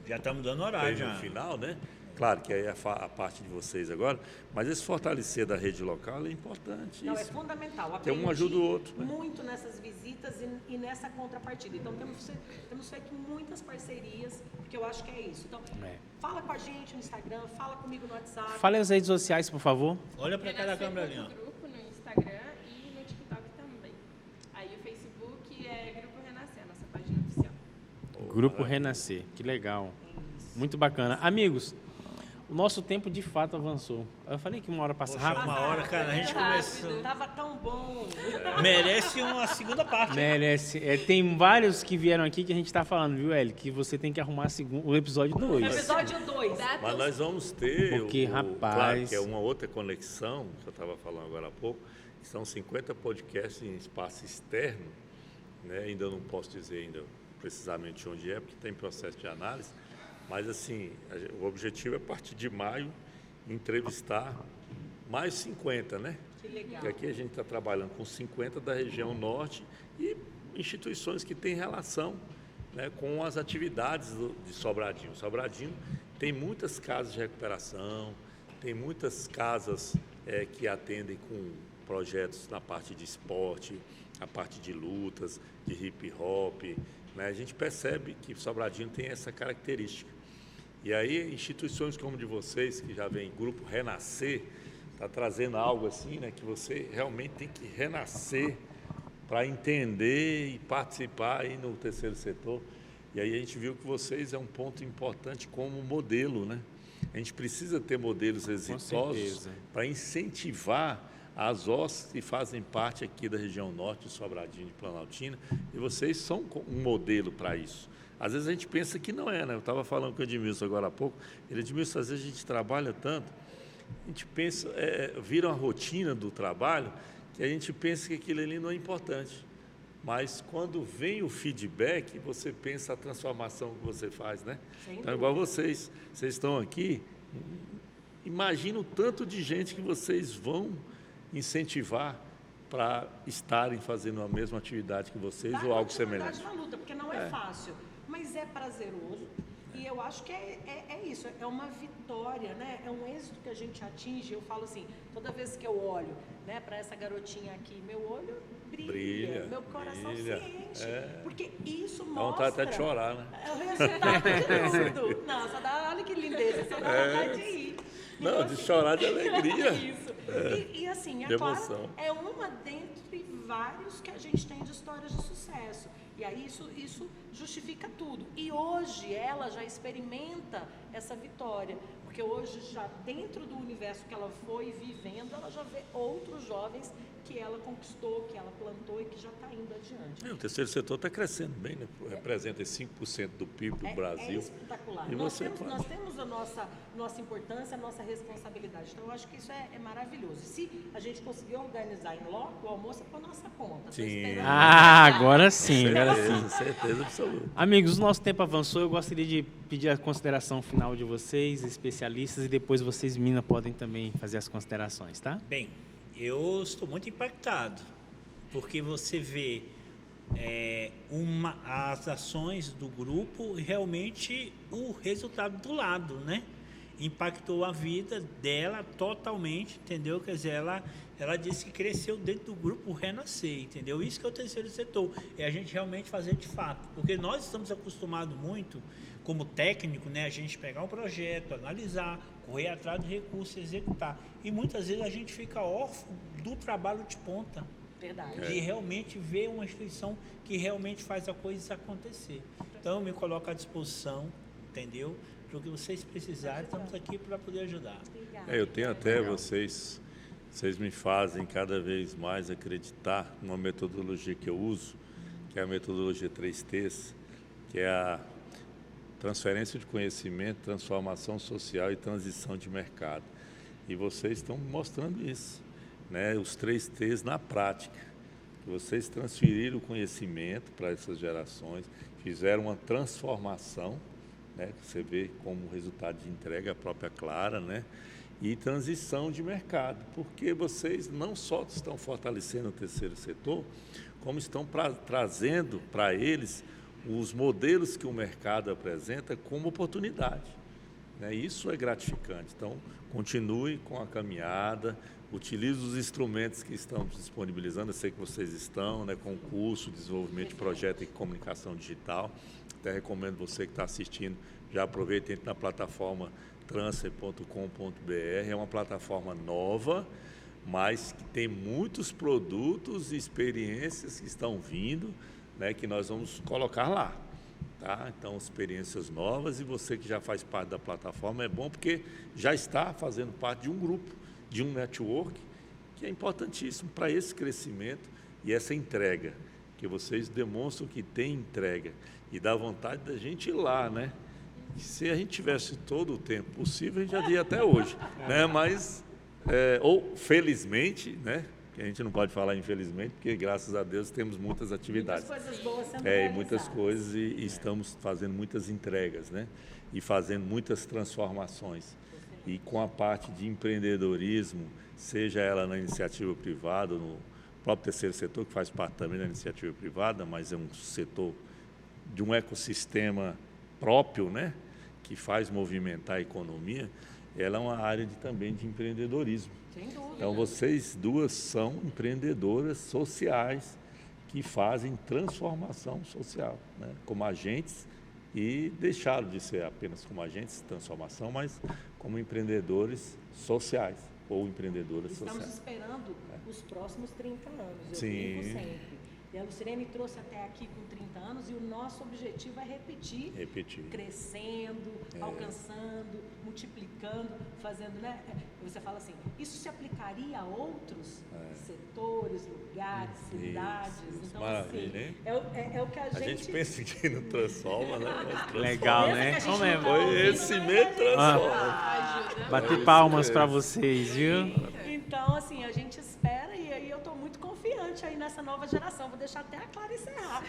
Já estamos dando horário, bem já. no final, né? Claro que aí é a parte de vocês agora, mas esse fortalecer da rede local é importante. Não, é fundamental. Que um ajuda o outro, né? Muito nessas visitas e nessa contrapartida. Então, temos feito muitas parcerias, porque eu acho que é isso. Então, fala com a gente no Instagram, fala comigo no WhatsApp. Fale as redes sociais, por favor. Olha para cada Renascer câmera ali, ó. Grupo no Instagram e no TikTok também. Aí o Facebook é Grupo Renascer, a nossa página oficial. Grupo Renascer, que legal. Muito bacana. Amigos, o nosso tempo de fato avançou. Eu falei que 1 hora passa Poxa, rápido. 1 hora, cara, a gente começou. Tava tão bom. Merece uma segunda parte. Merece. Tem vários que vieram aqui que a gente está falando, viu, Eli? Que você tem que arrumar o episódio 2. Episódio 2. Mas nós vamos ter, Porque, rapaz- claro, que é uma outra conexão, que eu estava falando agora há pouco, que são 50 podcasts em espaço externo, né? Ainda não posso dizer ainda precisamente onde é, porque está em processo de análise, mas assim, o objetivo é, a partir de maio, entrevistar mais 50, né? Que legal. Porque aqui a gente está trabalhando com 50 da região norte e instituições que têm relação, né, com as atividades de Sobradinho. Sobradinho tem muitas casas de recuperação, tem muitas casas que atendem com projetos na parte de esporte, a parte de lutas, de hip hop, né? A gente percebe que Sobradinho tem essa característica. E aí, instituições como de vocês, que já vem Grupo Renascer, está trazendo algo assim, né, que você realmente tem que renascer para entender e participar aí no terceiro setor. E aí a gente viu que vocês é um ponto importante como modelo, né? A gente precisa ter modelos exitosos certeza. para incentivar as OSCs que fazem parte aqui da região norte de Sobradinho, de Planaltina, e vocês são um modelo para isso. Às vezes a gente pensa que não é, né? Eu estava falando com o Edmilson agora há pouco. Edmilson, às vezes a gente trabalha tanto, a gente pensa, vira uma rotina do trabalho, que a gente pensa que aquilo ali não é importante. mas quando vem o feedback, você pensa a transformação que você faz, né? Sem Então, igual vocês estão aqui, imagina o tanto de gente que vocês vão incentivar para estarem fazendo a mesma atividade que vocês ou algo semelhante. Na luta, porque não é fácil, mas é prazeroso. E eu acho que é isso, é uma vitória, né? É um êxito que a gente atinge. Eu falo assim, toda vez que eu olho, né, para essa garotinha aqui, meu olho brilha, meu coração brilha. se enche. Porque isso Dá mostra... vontade até de chorar, né? É o resultado de tudo. Não, só dá, olha que lindeza, só dá vontade de ir. Não, de chorar de alegria. Isso. E assim, De a Clara emoção. é uma dentre vários que a gente tem de histórias de sucesso. E aí isso justifica tudo. E hoje ela já experimenta essa vitória. Porque hoje, já dentro do universo que ela foi vivendo, ela já vê outros jovens que ela conquistou, que ela plantou e que já está indo adiante. O terceiro setor está crescendo bem, né? Representa 5% do PIB do Brasil. É espetacular. E Nós temos a nossa importância, a nossa responsabilidade. Então, eu acho que isso é maravilhoso. E se a gente conseguir organizar em loco, o almoço é por nossa conta. Sim. Agora sim, agora sim. Certeza absoluta. Amigos, o nosso tempo avançou. Eu gostaria de pedir a consideração final de vocês, especialistas, e depois vocês, Mina, podem também fazer as considerações, tá? Bem, eu estou muito impactado, porque você vê as ações do grupo e realmente o resultado do lado, né? Impactou a vida dela totalmente, entendeu? Quer dizer, ela disse que cresceu dentro do grupo Renascer, entendeu? Isso que é o terceiro setor, é a gente realmente fazer de fato, porque nós estamos acostumados muito, como técnico, né, a gente pegar um projeto, analisar, correr atrás do recurso, executar. E muitas vezes a gente fica órfão do trabalho de ponta. Verdade. De realmente ver uma instituição que realmente faz a coisa acontecer. Então, eu me coloco à disposição, entendeu? Para o que vocês precisarem, estamos aqui para poder ajudar. Eu tenho até vocês me fazem cada vez mais acreditar numa metodologia que eu uso, que é a metodologia 3Ts, que é a transferência de conhecimento, transformação social e transição de mercado. E vocês estão mostrando isso, né? Os 3Ts na prática. Vocês transferiram o conhecimento para essas gerações, fizeram uma transformação, né? Você vê como resultado de entrega a própria Clara, né? E transição de mercado, porque vocês não só estão fortalecendo o terceiro setor, como estão trazendo para eles os modelos que o mercado apresenta como oportunidade, né? Isso é gratificante. Então, continue com a caminhada, utilize os instrumentos que estamos disponibilizando. Eu sei que vocês estão, né, com curso, desenvolvimento de projeto em comunicação digital. Até recomendo você que está assistindo, já aproveite, entre na plataforma transfer.com.br. É uma plataforma nova, mas que tem muitos produtos e experiências que estão vindo, né, que nós vamos colocar lá, tá? Então, experiências novas, e você que já faz parte da plataforma, é bom porque já está fazendo parte de um grupo, de um network, que é importantíssimo para esse crescimento e essa entrega, que vocês demonstram que tem entrega, e dá vontade da gente ir lá, né? Se a gente tivesse todo o tempo possível, a gente já ia até hoje, né? Mas, ou felizmente, né? Que a gente não pode falar infelizmente, porque graças a Deus temos muitas atividades. Muitas coisas boas sendo muitas coisas, e estamos fazendo muitas entregas, né? E fazendo muitas transformações. E com a parte de empreendedorismo, seja ela na iniciativa privada, no próprio terceiro setor, que faz parte também da iniciativa privada, mas é um setor de um ecossistema próprio, né? Que faz movimentar a economia, ela é uma área também de empreendedorismo. Sem dúvida. Então, vocês duas são empreendedoras sociais que fazem transformação social, né? Como agentes, e deixaram de ser apenas como agentes de transformação, mas como empreendedores sociais ou empreendedoras Estamos sociais. esperando os próximos 30 anos, eu Sim. digo sempre. E a Lucirene trouxe até aqui com 30 anos, e o nosso objetivo é repetir. Crescendo, alcançando, multiplicando, fazendo, né? Você fala assim, isso se aplicaria a outros setores, lugares, cidades? Então, Maravilha, hein? assim, é o que a gente... A gente pensa que não transforma, né? Mas transforma. Legal, né? Como é? Conhecimento transforma. Ajuda. Bater palmas para vocês, viu? Então, assim, a gente espera, e aí eu estou muito confiante aí aí nessa nova geração. Vou deixar até a Clara encerrar.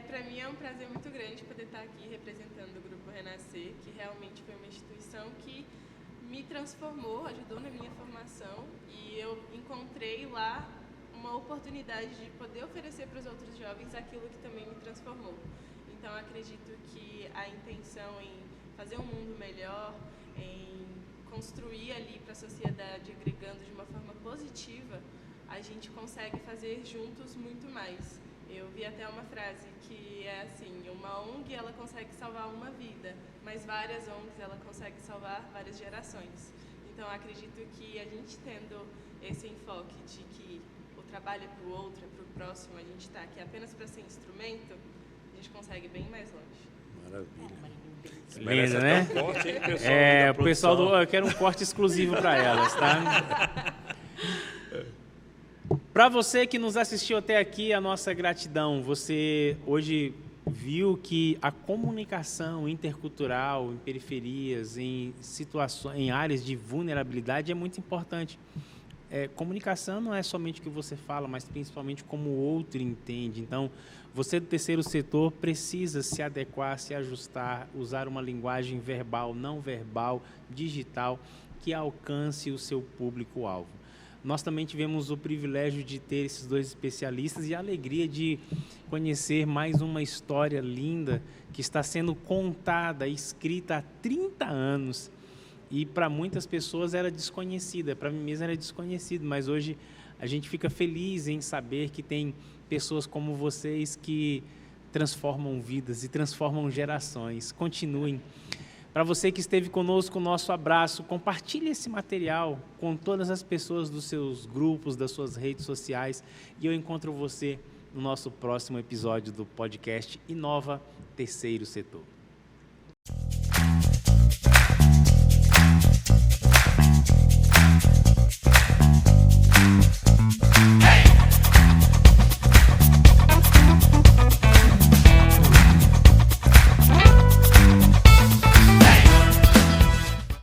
Para mim é um prazer muito grande poder estar aqui representando o Grupo Renascer, que realmente foi uma instituição que me transformou, ajudou na minha formação, e eu encontrei lá uma oportunidade de poder oferecer para os outros jovens aquilo que também me transformou. Então, acredito que a intenção em fazer um mundo melhor, em construir ali para a sociedade, agregando de uma forma positiva, a gente consegue fazer juntos muito mais. Eu vi até uma frase que é assim: uma ONG ela consegue salvar uma vida, mas várias ONGs ela consegue salvar várias gerações. Então, acredito que a gente tendo esse enfoque de que o trabalho é para o outro, é para o próximo, a gente está aqui apenas para ser instrumento, a gente consegue bem mais longe. Maravilha. Linda, né? Um corte, hein, pessoal O pessoal eu quero um corte exclusivo para elas, tá? Para você que nos assistiu até aqui, a nossa gratidão. Você hoje viu que a comunicação intercultural em periferias, em situações, em áreas de vulnerabilidade é muito importante. Comunicação não é somente o que você fala, mas principalmente como o outro entende. Então, você do terceiro setor precisa se adequar, se ajustar, usar uma linguagem verbal, não verbal, digital, que alcance o seu público-alvo. Nós também tivemos o privilégio de ter esses dois especialistas e a alegria de conhecer mais uma história linda que está sendo contada, escrita há 30 anos. E para muitas pessoas era desconhecida, para mim mesmo era desconhecido, mas hoje a gente fica feliz em saber que tem pessoas como vocês que transformam vidas e transformam gerações. Continuem. Para você que esteve conosco, nosso abraço. Compartilhe esse material com todas as pessoas dos seus grupos, das suas redes sociais. E eu encontro você no nosso próximo episódio do podcast Inova Terceiro Setor.